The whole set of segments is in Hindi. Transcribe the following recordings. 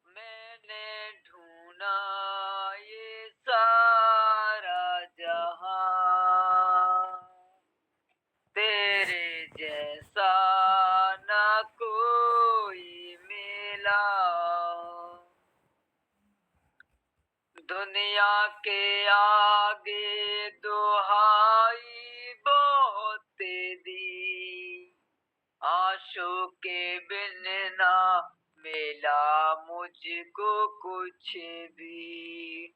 मैंने ढूंढा ये सारा जहां, तेरे जैसा न कोई मिला। दुनिया के आगे दुहाई बहुत दी, आंसू के बिन ना मिला मुझको कुछ भी।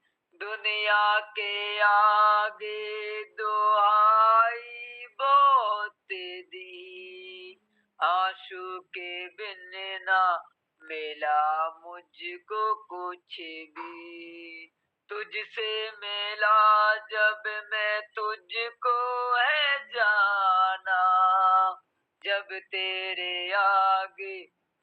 दुनिया के आगे दुहाई बहुत दी, आंसू के बिन ना मिला मुझको कुछ भी। तुझसे मिला जब मैं तुझको है जाना, जब तेरे आगे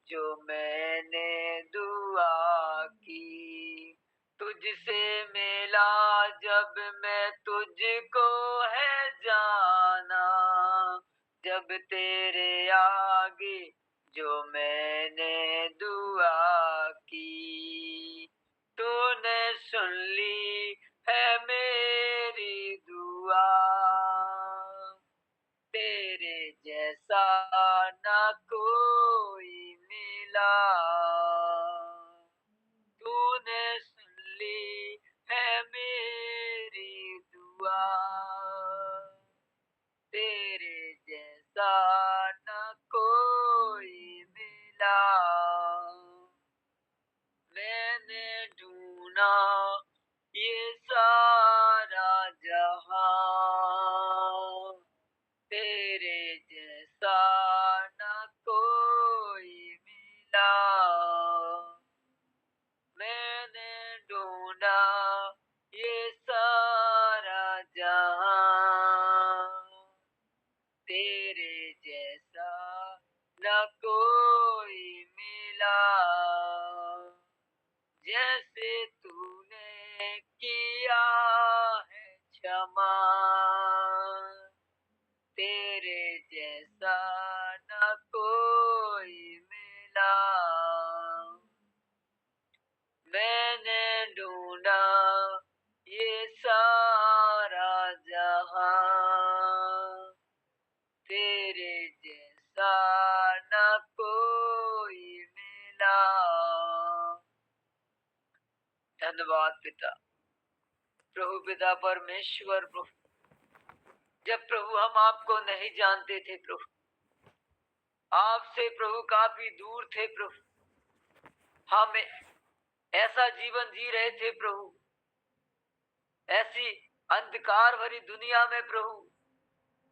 जो मैंने दुआ की। तुझसे मिला जब मैं तुझको है जाना, जब तेरे आगे जो मैंने दुआ की। तूने सुन ली है मेरी दुआ, तेरे जैसा ना कोई मिला। तूने सुन ली है मेरी दुआ, तेरे जैसा ना कोई मिला। मैंने ढूंढा ये सारा जहां, तेरे जैसा ना कोई मिला। मैंने ढूंढा ये सारा जहां, तेरे जैसा न कोई मिला। जैसे तूने किया है क्षमा, तेरे जैसा न कोई मिला। मैंने ढूंढा ये सारा जहां, तेरे जैसा न कोई मिला। धन्यवाद पिता। प्रभु पिता परमेश्वर प्रभु, जब प्रभु हम आपको नहीं जानते थे प्रभु, आपसे प्रभु काफी दूर थे प्रभु, हम ऐसा जीवन जी रहे थे प्रभु, ऐसी अंधकार भरी दुनिया में प्रभु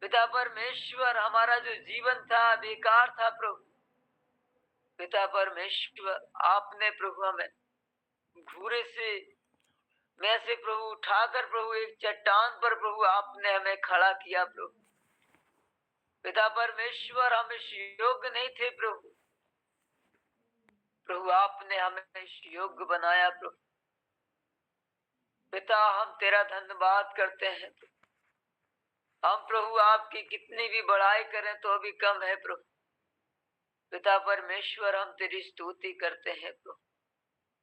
पिता परमेश्वर हमारा जो जीवन था बेकार था प्रभु। पिता परमेश्वर आपने प्रभु हमें घूरे से में से प्रभु उठाकर प्रभु एक चट्टान पर प्रभु आपने हमें खड़ा किया प्रभु। पिता परमेश्वर हम इस योग्य नहीं थे प्रभु, प्रभु आपने हमें इस योग्य बनाया प्रभु। पिता हम तेरा धन्यवाद करते हैं। हम प्रभु आपकी कितनी भी बड़ाई करें तो अभी कम है प्रभु। पिता परमेश्वर हम तेरी स्तुति करते हैं प्रभु,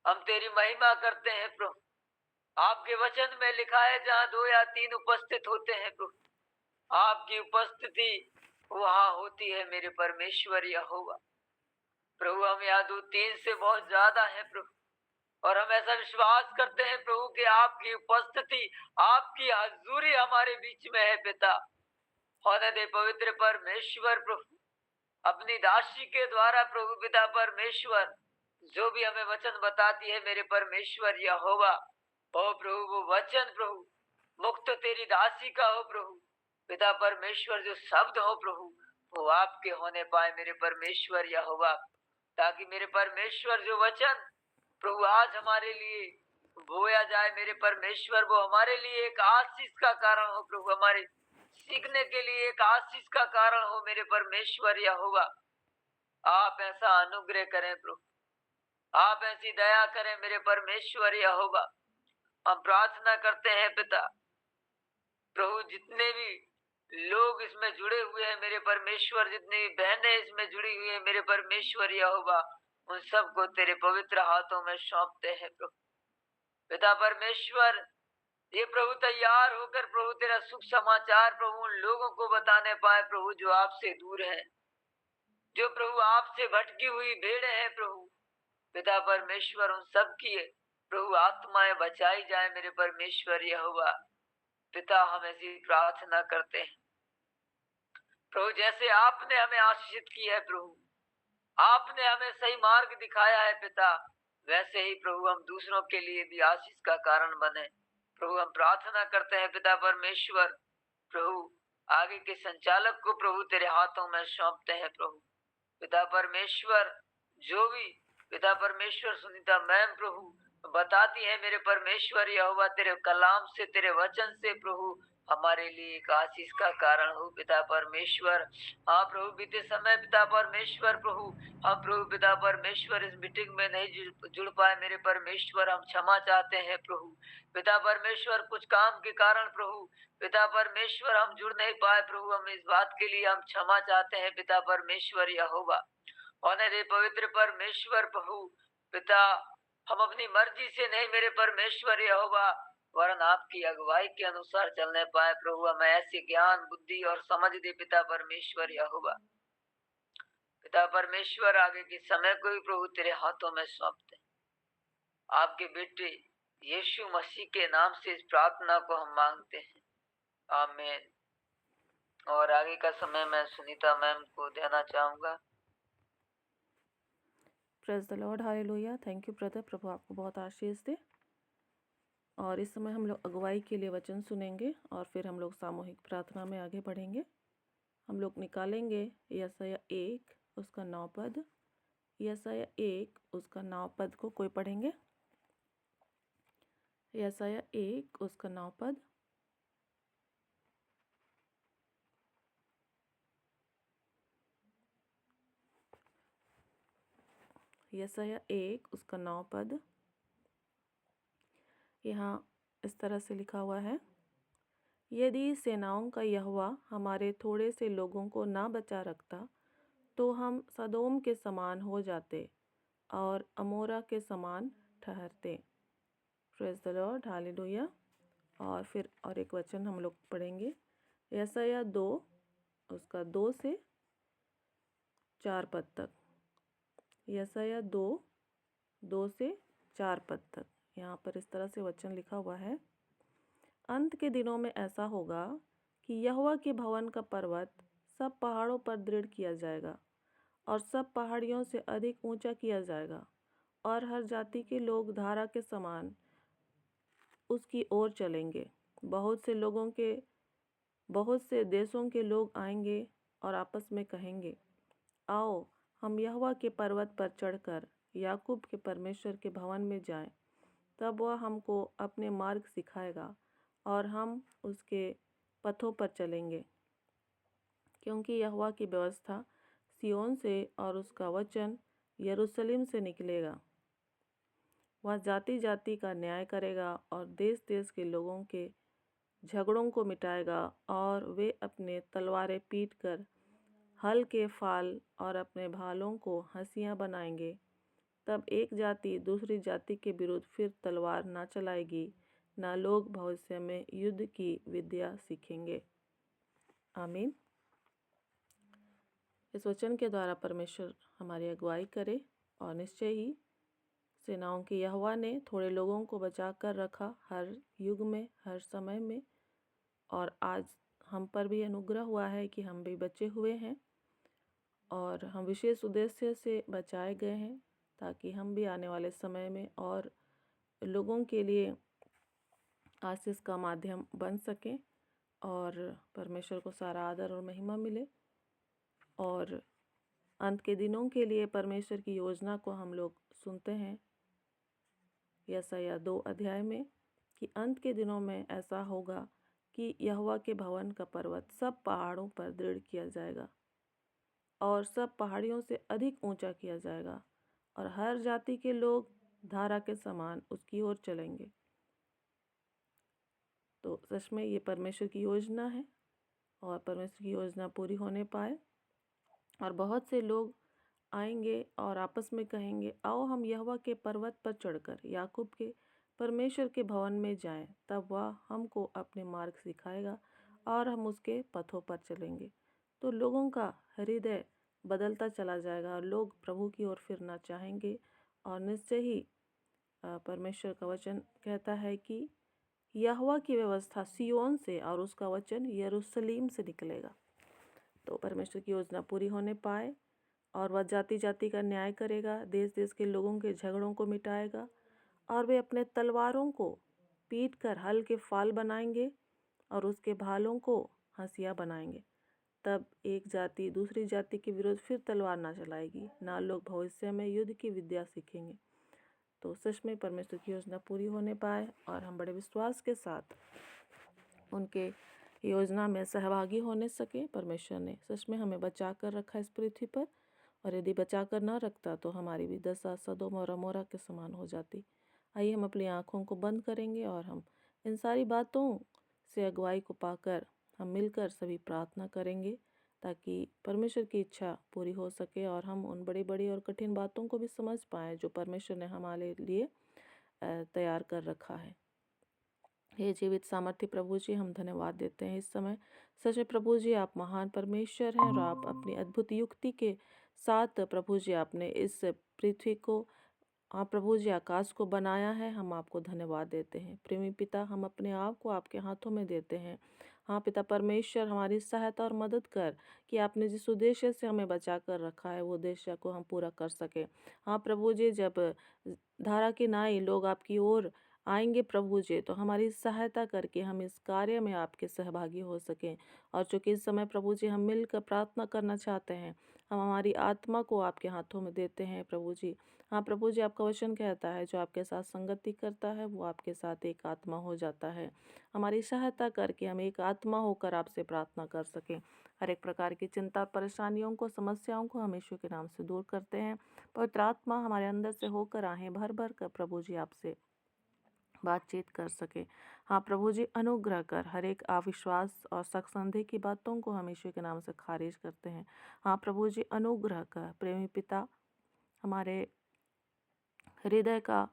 हम तेरी महिमा करते हैं प्रभु। आपके वचन में लिखा है जहाँ 2 या 3 उपस्थित होते हैं प्रभु, आपकी उपस्थिति वहां होती है मेरे परमेश्वर यहोवा। प्रभु हम यहाँ 2-3 से बहुत ज्यादा है प्रभु, और हम ऐसा विश्वास करते हैं प्रभु कि आपकी उपस्थिति आपकी हजूरी हमारे बीच में है। पिता होने दे पवित्र परमेश्वर प्रभु, अपनी दासी के द्वारा प्रभु पिता परमेश्वर जो भी हमें वचन बताती है मेरे परमेश्वर यहोवा, ओ प्रभु वो वचन प्रभु मुक्त तेरी दासी का हो प्रभु। पिता परमेश्वर जो शब्द हो प्रभु वो आपके होने पाए मेरे परमेश्वर यहोवा, ताकि मेरे परमेश्वर जो वचन प्रभु आज हमारे लिए बोया जाए मेरे परमेश्वर, वो हमारे लिए एक आशीष का कारण हो प्रभु, हमारे सीखने के लिए एक आशीष का कारण हो मेरे परमेश्वर यहोवा। आप ऐसा अनुग्रह करें प्रभु, आप ऐसी दया करें मेरे परमेश्वर यहोवा। हम प्रार्थना करते हैं पिता प्रभु, जितने भी लोग इसमें जुड़े हुए हैं मेरे परमेश्वर, जितनी भी बहनें इसमें जुड़ी हुई हैं मेरे परमेश्वर यहोवा, उन सबको तेरे पवित्र हाथों में सौंपते हैं प्रभु। पिता परमेश्वर, ये प्रभु तैयार होकर प्रभु तेरा सुख समाचार प्रभु उन लोगों को बताने पाए प्रभु जो आपसे दूर है, जो प्रभु आपसे भटकी हुई भेड़े हैं प्रभु। पिता परमेश्वर, उन सब की प्रभु आत्माएं बचाई जाए मेरे परमेश्वर यहोवा। पिता, हम ऐसी प्रार्थना करते हैं प्रभु, जैसे आपने हमें आशीषित की है प्रभु, आपने हमें सही मार्ग दिखाया है पिता, वैसे ही प्रभु हम दूसरों के लिए भी आशीष का कारण बने। प्रभु हम प्रार्थना करते हैं पिता परमेश्वर, प्रभु आगे के संचालक को प्रभु तेरे हाथों में सौंपते हैं प्रभु। पिता परमेश्वर, जो भी पिता परमेश्वर सुनीता मैम प्रभु बताती है मेरे परमेश्वर यहोवा, तेरे कलाम से तेरे वचन से प्रभु हमारे लिए एक आशीष का कारण हो पिता परमेश्वर। हाँ प्रभु, बीते समय पिता परमेश्वर प्रभु, हम प्रभु पिता परमेश्वर इस मीटिंग में नहीं जुड़ पाए मेरे परमेश्वर, हम क्षमा चाहते हैं प्रभु। पिता परमेश्वर, कुछ काम के कारण प्रभु पिता परमेश्वर हम जुड़ नहीं पाए प्रभु, हम इस बात के लिए हम क्षमा चाहते हैं पिता परमेश्वर यहोवा। होने दे पवित्र परमेश्वर प्रभु पिता, हम अपनी मर्जी से नहीं मेरे परमेश्वर यहोवा, वरन आपकी अगुवाई के अनुसार चलने पाए प्रभु। हमें ऐसी ज्ञान बुद्धि और समझ दे पिता परमेश्वर यहोवा। पिता परमेश्वर, आगे के समय को भी प्रभु तेरे हाथों में सौंपते, आपके बेटे यीशु मसीह के नाम से इस प्रार्थना को हम मांगते हैं, आमीन। और आगे का समय मैं सुनीता मैम को देना चाहूंगा। Praise the lord, hallelujah. Thank you brother, प्रभु आपको बहुत आशीष दे। और इस समय हम लोग अगुवाई के लिए वचन सुनेंगे और फिर हम लोग सामूहिक प्रार्थना में आगे बढ़ेंगे। हम लोग निकालेंगे यशायाह 1 उसका 9 पद। यशायाह 1 उसका 9 पद को कोई पढ़ेंगे? यशायाह 1 उसका 9 पद। यशायाह 1 उसका 9 पद। यहाँ इस तरह से लिखा हुआ है, यदि सेनाओं का यहोवा हमारे थोड़े से लोगों को ना बचा रखता तो हम सदोम के समान हो जाते और अमोरा के समान ठहरते। Praise the lord, hallelujah. और फिर और एक वचन हम लोग पढ़ेंगे, यशायाह 2 उसका 2 से 4 पद तक। यशायाह 2 से 4 पद तक। यहाँ पर इस तरह से वचन लिखा हुआ है, अंत के दिनों में ऐसा होगा कि यहोवा के भवन का पर्वत सब पहाड़ों पर दृढ़ किया जाएगा और सब पहाड़ियों से अधिक ऊंचा किया जाएगा, और हर जाति के लोग धारा के समान उसकी ओर चलेंगे। बहुत से देशों के लोग आएंगे और आपस में कहेंगे, आओ हम यहोवा के पर्वत पर चढ़कर याकूब के परमेश्वर के भवन में जाएं। तब वह हमको अपने मार्ग सिखाएगा और हम उसके पथों पर चलेंगे। क्योंकि यहोवा की व्यवस्था सिय्योन से और उसका वचन यरूशलेम से निकलेगा। वह जाति जाति का न्याय करेगा और देश देश के लोगों के झगड़ों को मिटाएगा, और वे अपने तलवारें पीट कर हल के फाल और अपने भालों को हंसियां बनाएंगे। तब एक जाति दूसरी जाति के विरुद्ध फिर तलवार ना चलाएगी, ना लोग भविष्य में युद्ध की विद्या सीखेंगे। आमीन। इस वचन के द्वारा परमेश्वर हमारी अगुवाई करे, और निश्चय ही सेनाओं के यहोवा ने थोड़े लोगों को बचा कर रखा हर युग में, हर समय में। और आज हम पर भी अनुग्रह हुआ है कि हम भी बचे हुए हैं और हम विशेष उद्देश्य से बचाए गए हैं, ताकि हम भी आने वाले समय में और लोगों के लिए आशीष का माध्यम बन सकें और परमेश्वर को सारा आदर और महिमा मिले। और अंत के दिनों के लिए परमेश्वर की योजना को हम लोग सुनते हैं यशायाह 2 अध्याय में, कि अंत के दिनों में ऐसा होगा कि यहोवा के भवन का पर्वत सब पहाड़ों पर दृढ़ किया जाएगा और सब पहाड़ियों से अधिक ऊंचा किया जाएगा, और हर जाति के लोग धारा के समान उसकी ओर चलेंगे। तो सच में ये परमेश्वर की योजना है और परमेश्वर की योजना पूरी होने पाए। और बहुत से लोग आएंगे और आपस में कहेंगे, आओ हम यहोवा के पर्वत पर चढ़कर याकूब के परमेश्वर के भवन में जाएं। तब वह हमको अपने मार्ग सिखाएगा और हम उसके पथों पर चलेंगे। तो लोगों का हृदय बदलता चला जाएगा और लोग प्रभु की ओर फिरना चाहेंगे। और निश्चय ही परमेश्वर का वचन कहता है कि यहोवा की व्यवस्था सिय्योन से और उसका वचन यरूशलेम से निकलेगा। तो परमेश्वर की योजना पूरी होने पाए और वह जाति जाति का न्याय करेगा, देश देश के लोगों के झगड़ों को मिटाएगा और वे अपने तलवारों को पीट कर हल के फाल बनाएंगे और उसके भालों को हंसिया बनाएंगे। तब एक जाति दूसरी जाति के विरुद्ध फिर तलवार ना चलाएगी, ना लोग भविष्य में युद्ध की विद्या सीखेंगे। तो सच में परमेश्वर की योजना पूरी होने पाए और हम बड़े विश्वास के साथ उनके योजना में सहभागी होने सके। परमेश्वर ने सच में हमें बचा कर रखा इस पृथ्वी पर, और यदि बचा कर न रखता तो हमारी भी दशा सदोम और अमोरा के समान हो जाती। आइए हम अपनी आँखों को बंद करेंगे और हम इन सारी बातों से अगुवाई को पाकर हम मिलकर सभी प्रार्थना करेंगे, ताकि परमेश्वर की इच्छा पूरी हो सके और हम उन बड़ी बड़ी और कठिन बातों को भी समझ पाएँ जो परमेश्वर ने हमारे लिए तैयार कर रखा है। हे जीवित सामर्थ्य प्रभु जी, हम धन्यवाद देते हैं इस समय। सच में प्रभु जी आप महान परमेश्वर हैं और आप अपनी अद्भुत युक्ति के साथ प्रभु जी आपने इस पृथ्वी को, हाँ प्रभु जी, आकाश को बनाया है। हम आपको धन्यवाद देते हैं। प्रेमी पिता, हम अपने आप को आपके हाथों में देते हैं। हाँ पिता परमेश्वर, हमारी सहायता और मदद कर कि आपने जिस उद्देश्य से हमें बचा कर रखा है वो उद्देश्य को हम पूरा कर सकें। हाँ प्रभु जी, जब धारा की नाई लोग आपकी ओर आएंगे प्रभु जी, तो हमारी सहायता करके हम इस कार्य में आपके सहभागी हो सकें। और चूँकि इस समय प्रभु जी हम मिलकर प्रार्थना करना चाहते हैं, हम हमारी आत्मा को आपके हाथों में देते हैं प्रभु जी। हाँ प्रभु जी, आपका वचन कहता है जो आपके साथ संगति करता है वो आपके साथ एक आत्मा हो जाता है। हमारी सहायता करके हम एक आत्मा होकर आपसे प्रार्थना कर सकें। हर एक प्रकार की चिंता, परेशानियों को, समस्याओं को हम यीशु के नाम से दूर करते हैं। पवित्र आत्मा हमारे अंदर से होकर आहें भर भर कर प्रभु जी आपसे बातचीत कर सके। हाँ प्रभु जी, अनुग्रह कर हर एक अविश्वास और शक संदेह की बातों को हम यीशु के नाम से खारिज करते हैं। हाँ प्रभु जी, अनुग्रह कर प्रेमी पिता, हमारे हृदय का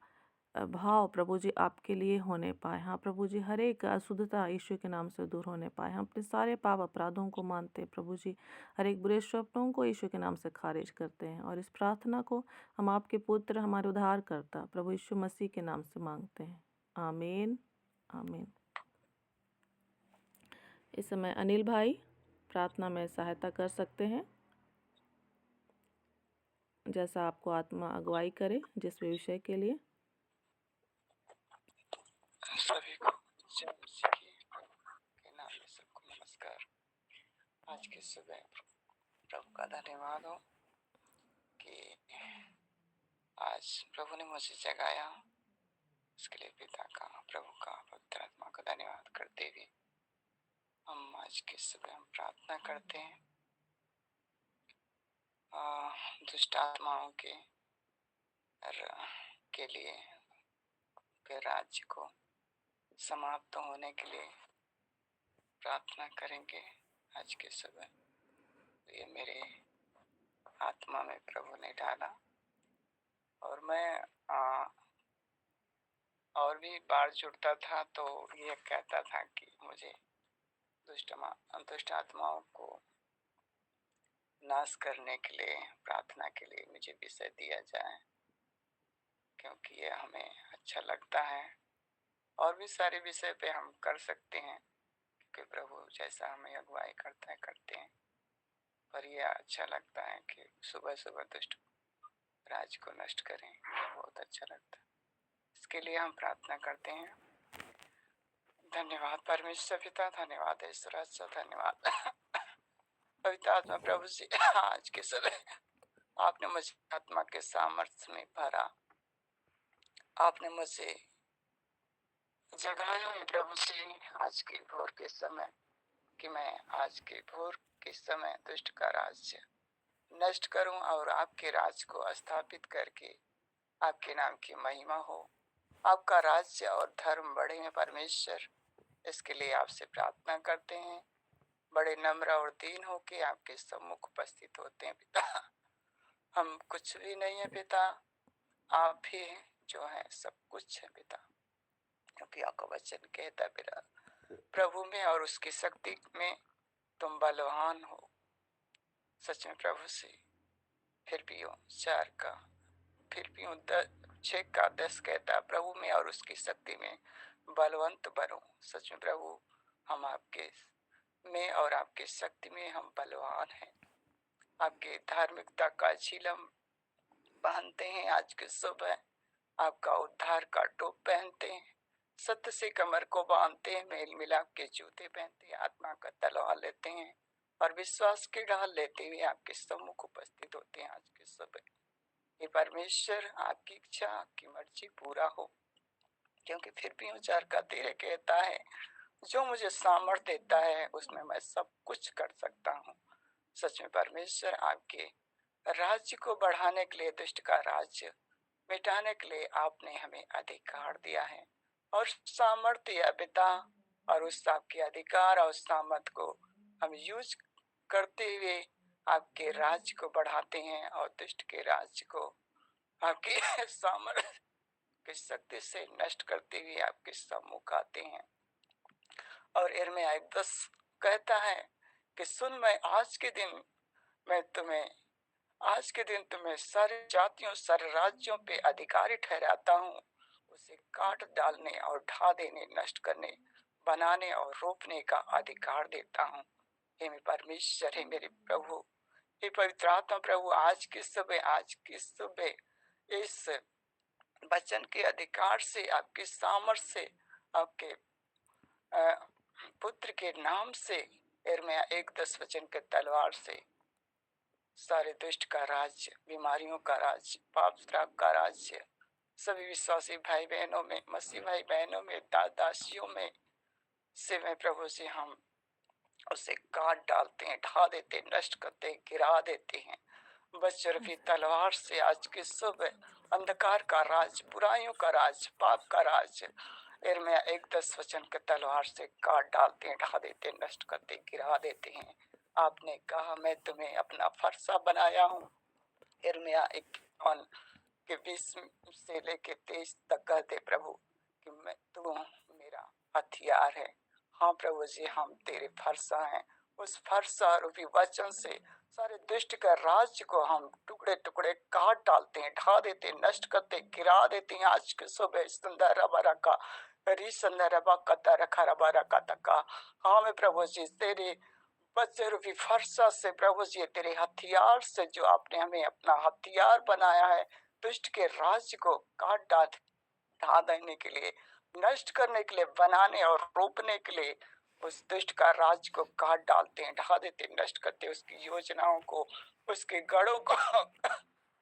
भाव प्रभु जी आपके लिए होने पाए। हाँ प्रभु जी, हर एक अशुद्धता यीशु के नाम से दूर होने पाए। हम अपने सारे पाप अपराधों को मानते हैं प्रभु जी, हर एक बुरे स्वप्नों को यीशु के नाम से खारिज करते हैं और इस प्रार्थना को हम आपके पुत्र, हमारे उद्धारकर्ता प्रभु यीशु मसीह के नाम से मांगते हैं। आमीन आमीन। इस समय अनिल भाई प्रार्थना में सहायता कर सकते हैं, जैसा आपको आत्मा अगुवाई करे जिस भी विषय के लिए। सभी को जय मसीह के नाम में सबको नमस्कार। आज की सुबह प्रभु का धन्यवाद हो कि आज प्रभु ने मुझे जगाया। इसके लिए पिता का, प्रभु का, पवित्र आत्मा का धन्यवाद करते हुए हम आज की सुबह हम प्रार्थना करते हैं दुष्ट आत्माओं के लिए, के राज्य को समाप्त होने के लिए प्रार्थना करेंगे आज के सुबह। ये मेरे आत्मा में प्रभु ने डाला और मैं और भी बार जुड़ता था तो ये कहता था कि मुझे दुष्ट आत्माओं को नाश करने के लिए, प्रार्थना के लिए मुझे विषय दिया जाए, क्योंकि ये हमें अच्छा लगता है। और भी सारे विषय पे हम कर सकते हैं कि प्रभु जैसा हमें अगुवाई करते हैं, पर यह अच्छा लगता है कि सुबह सुबह दुष्ट राज को नष्ट करें, बहुत अच्छा लगता है। इसके लिए हम प्रार्थना करते हैं। धन्यवाद परमेश्वर पिता, धन्यवाद ईश्वर, धन्यवाद पवित्र आत्मा प्रभु जी। आज के सुबह आपने मुझे आत्मा के सामर्थ्य में भरा, आपने मुझे जगाया है प्रभु जी आज के भोर के समय, कि मैं आज के भोर के समय दुष्ट का राज्य नष्ट करूं और आपके राज को स्थापित करके आपके नाम की महिमा हो, आपका राज्य और धर्म बढ़े हैं परमेश्वर। इसके लिए आपसे प्रार्थना करते हैं बड़े नम्र और दीन होके आपके सम्मुख उपस्थित होते हैं पिता। हम कुछ भी नहीं है पिता, आप ही हैं जो है सब कुछ है पिता। क्योंकि आपका वचन कहता है पिता, प्रभु में और उसकी शक्ति में तुम बलवान हो। सच में प्रभु से फिलिप्पियों 6:10 कहता है, प्रभु में और उसकी शक्ति में बलवंत बनो। सच में प्रभु, हम आपके में और आपकी शक्ति में हम बलवान हैं। आपके धार्मिकता का झिलम पहनते हैं आज के सुबह, आपका उद्धार का टोप पहनते हैं, सत्य से कमर को बांधते हैं, मेल मिलाप के जूते पहनते हैं, आत्मा का तलवार लेते हैं और विश्वास की ढाल लेते हुए आपके सम्मुख उपस्थित होते हैं आज के सुबह। ये परमेश्वर, आपकी इच्छा, आपकी मर्जी पूरा हो। क्योंकि फिर भी 4:13 कहता है, जो मुझे सामर्थ्य देता है उसमें मैं सब कुछ कर सकता हूँ। सच में परमेश्वर, आपके राज्य को बढ़ाने के लिए, दुष्ट का राज्य मिटाने के लिए आपने हमें अधिकार दिया है और सामर्थ्य दिया पिता। और उस आपके अधिकार और सामर्थ्य को हम यूज करते हुए आपके राज्य को बढ़ाते हैं और दुष्ट के राज्य को आपके सामर्थ्य की शक्ति से नष्ट करते हुए आपके सम्मुख आते हैं। और यिर्मयाह 10 कहता है कि सुन, मैं आज के दिन तुम्हें सारी जातियों, सारे राज्यों पे अधिकारी ठहराता हूँ। उसे काट डालने और ढा देने, नष्ट करने, बनाने और रोपने का अधिकार देता हूँ। हे मेरे परमेश्वर, हे मेरे प्रभु, हे पवित्र आत्मा प्रभु, आज की सुबह इस वचन के अधिकार से, आपके सामर्थ्य से, आपके पुत्र के नाम से, यिर्मयाह 1:10 वचन के तलवार से सारे दुष्ट का राज्य, बीमारियों का राज्य, पाप श्राप का राज्य, सभी विश्वासी भाई बहनों में, मसीह भाई बहनों में, दासियों में से मैं प्रभु से हम उसे काट डालते हैं, ढा देते हैं, नष्ट करते हैं, गिरा देते हैं। बच्चों की तलवार से आज के सुबह अंधकार का राज, बुराइयों का राज, पाप का राज, यिर्मयाह 1:10 वचन के तलवार से काट डालते हैं, ढा देते हैं, नष्ट करते, गिरा देते हैं। आपने कहा, मैं तुम्हें अपना फरसा बनाया हूँ। यिर्मयाह 1 के 20 से लेके 23 तक कहते प्रभु कि मैं, तू मेरा हथियार है। हाँ प्रभु जी, हम तेरे फरसा हैं। उस फरसा रूपी वचन से सारे दुष्ट का राज्य को हम टुकड़े टुकड़े काट डालते हैं, ढा देते हैं, नष्ट करते, गिरा देते हैं। आज के सुबह हाँ मैं प्रभु जी, तेरे बच्चे रूपी फरसा से प्रभु जी, तेरे हथियार से, जो आपने हमें अपना हथियार बनाया है, दुष्ट के राज्य को काट ढा देने के लिए, नष्ट करने के लिए, बनाने और रोपने के लिए, उस दुष्ट का राज को काट डालते हैं, ढा देते, नष्ट करते, उसकी योजनाओं को, उसके गढ़ों को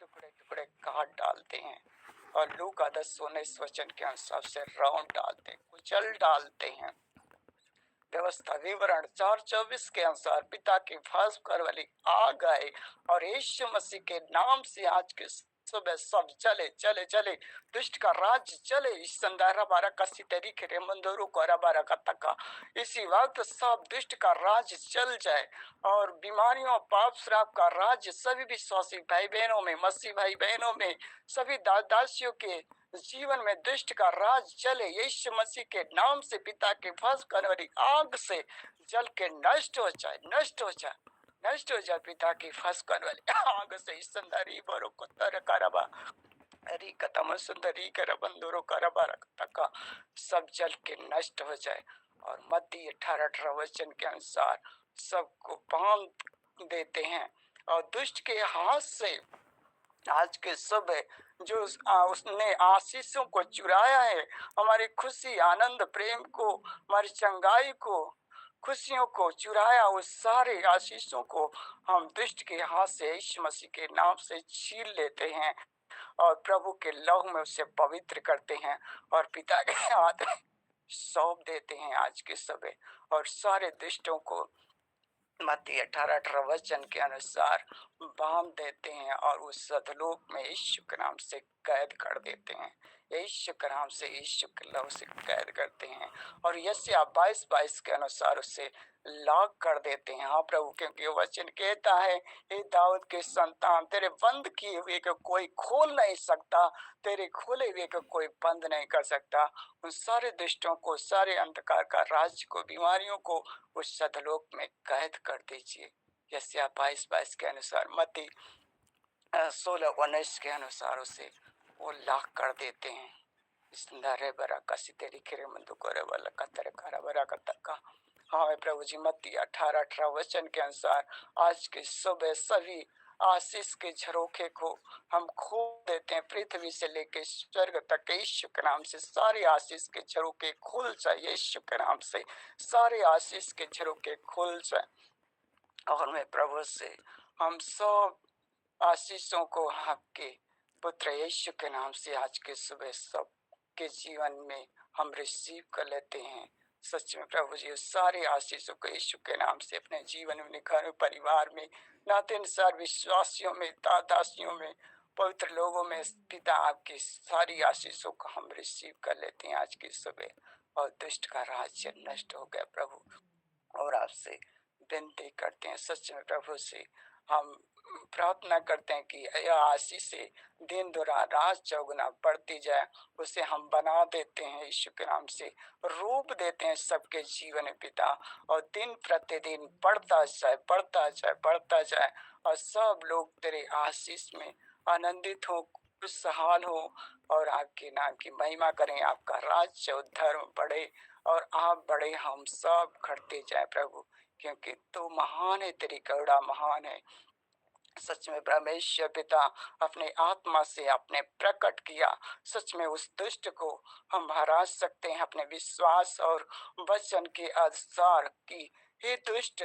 टुकड़े टुकड़े काट डालते हैं और लूका 10:19 वचन के अनुसार से रौंद डालते हैं, कुचल डालते हैं। व्यवस्था विवरण 4:24 के अनुसार पिता की भास्कर वाली आग आए और यीशु मसीह के नाम से आज के सुबह सब चले चले चले, दुष्ट का राज चले। इस संदारा बारा का सितरी के मंदोरों को बारा का तका, इसी वक्त सब दुष्ट का राज चल जाए और बीमारियों, पाप श्राप का राज सभी विश्वासी भाई बहनों में, मसीह भाई बहनों में, सभी दासियों के जीवन में दुष्ट का राज चले। यीशु मसीह के नाम से पिता के फंस करने वाली आग से जल के नष्ट हो जाए, नष्ट हो जाए, नष्ट हो जाए। पिता की फंस करने वाली आग से इस संदरी बरो को तरकारबा अरी कतम सुंदरी कर बंदोरो करबा तक सब जल के नष्ट हो जाए और मत्ती 18:18 वचन के अनुसार सबको बांध देते हैं और दुष्ट के हाथ से आज के सुबह जो उसने आशीषों को चुराया है, हमारी खुशी, आनंद, प्रेम को, हमारी चंगाई को, खुशियों को चुराया, उस सारे आशीषों को हम दुष्ट के हाथ से यीशु मसीह के नाम से छीन लेते हैं और प्रभु के लहू में उसे पवित्र करते हैं और पिता के हाथ में सौंप देते हैं आज के सुबह। और सारे दुष्टों को मत्ती 18:18 वचन के अनुसार बांध देते हैं और उस सदलोक में यीशु के नाम से कैद कर देते हैं। यीशु के नाम से यीशु के लहू से कैद करते हैं और यशायाह 22:22 के अनुसार उसे लॉक कर देते हैं। हाँ प्रभु, क्योंकि वचन कहता है, हे दाऊद के संतान, तेरे बंद किए हुए को कोई खोल नहीं सकता, तेरे खोले हुए को कोई बंद नहीं कर सकता। उन सारे दुष्टों को, सारे अंधकार का राज्य को, बीमारियों को उस सतलोक में कैद कर दीजिए। यशायाह 22:22 के अनुसार, मत्ती 16:19 के अनुसार उसे वो लॉक कर देते हैं। इसंदारे बरा कसी तेरी खिरे मंदु करे वाला कतरे कारा बरा कतका। हाँ प्रभु जी, मत्ती 18:18 वचन के अनुसार आज के सुबह सभी आशीष के झरोखे को हम खोल देते हैं, पृथ्वी से लेकर स्वर्ग तक यीशु के नाम से सारे आशीष के झरोखे खुल जाए। यीशु के नाम से सारे आशीष के झरोखे खुल जाए। और मैं प्रभु से हम सब आशीषों को आपके पुत्र यीशु के नाम से आज के सुबह सब के जीवन में हम रिसीव कर लेते हैं। सच में प्रभु जी, सारे आशीषों को यीशु के नाम से अपने जीवन में, घर परिवार में, नाते अनुसार विश्वासियों में, दादासियों में, पवित्र लोगों में, पिता आपकी सारी आशीषों को हम रिसीव कर लेते हैं आज की सुबह। और दुष्ट का राज्य नष्ट हो गया प्रभु। और आपसे विनती करते हैं, सच में प्रभु से हम प्रार्थना करते हैं कि यह आशीष से दिन दुरा रात चौगुना बढ़ती जाए। उसे हम बना देते हैं यीशु के नाम से, रूप देते हैं सबके जीवन में पिता, और दिन प्रतिदिन बढ़ता जाए, बढ़ता जाए, बढ़ता जाए। और सब लोग तेरे आशीष में आनंदित हो, खुशहाल हो और आपके नाम की महिमा करें। आपका राज्य और धर्म बढ़े और आप बड़े, हम सब घटते जाए प्रभु, क्योंकि तू महान है, तेरी करुणा महान है। सच में परमेश्वर पिता अपने आत्मा से आपने प्रकट किया। सच में उस दुष्ट को हम हरा सकते हैं अपने विश्वास और वचन के अनुसार कि हे दुष्ट,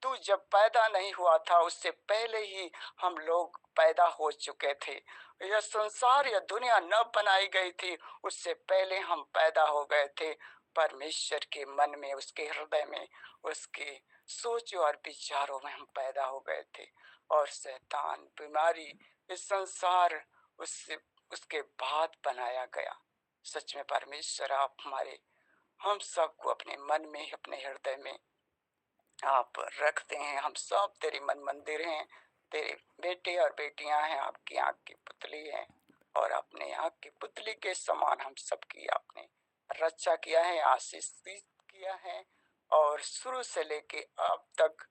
तू जब पैदा नहीं हुआ था उससे पहले ही हम लोग पैदा हो चुके थे। यह संसार, यह दुनिया न बनाई गई थी उससे पहले हम पैदा हो गए थे। परमेश्वर के मन में, उसके हृदय में, उसके सोचों और विचारों में हम पैदा हो गए थे। और शैतान, बीमारी, इस संसार उसके बाद बनाया गया। सच में परमेश्वर, आप हमारे हम सबको अपने मन में, अपने हृदय में आप रखते हैं। हम सब तेरे मन मंदिर हैं, तेरे बेटे और बेटियां हैं, आपकी आँख की पुतली हैं। और अपने आँख की पुतली के समान हम सबकी आपने रक्षा किया है, आशीषित किया है। और शुरू से लेके अब तक,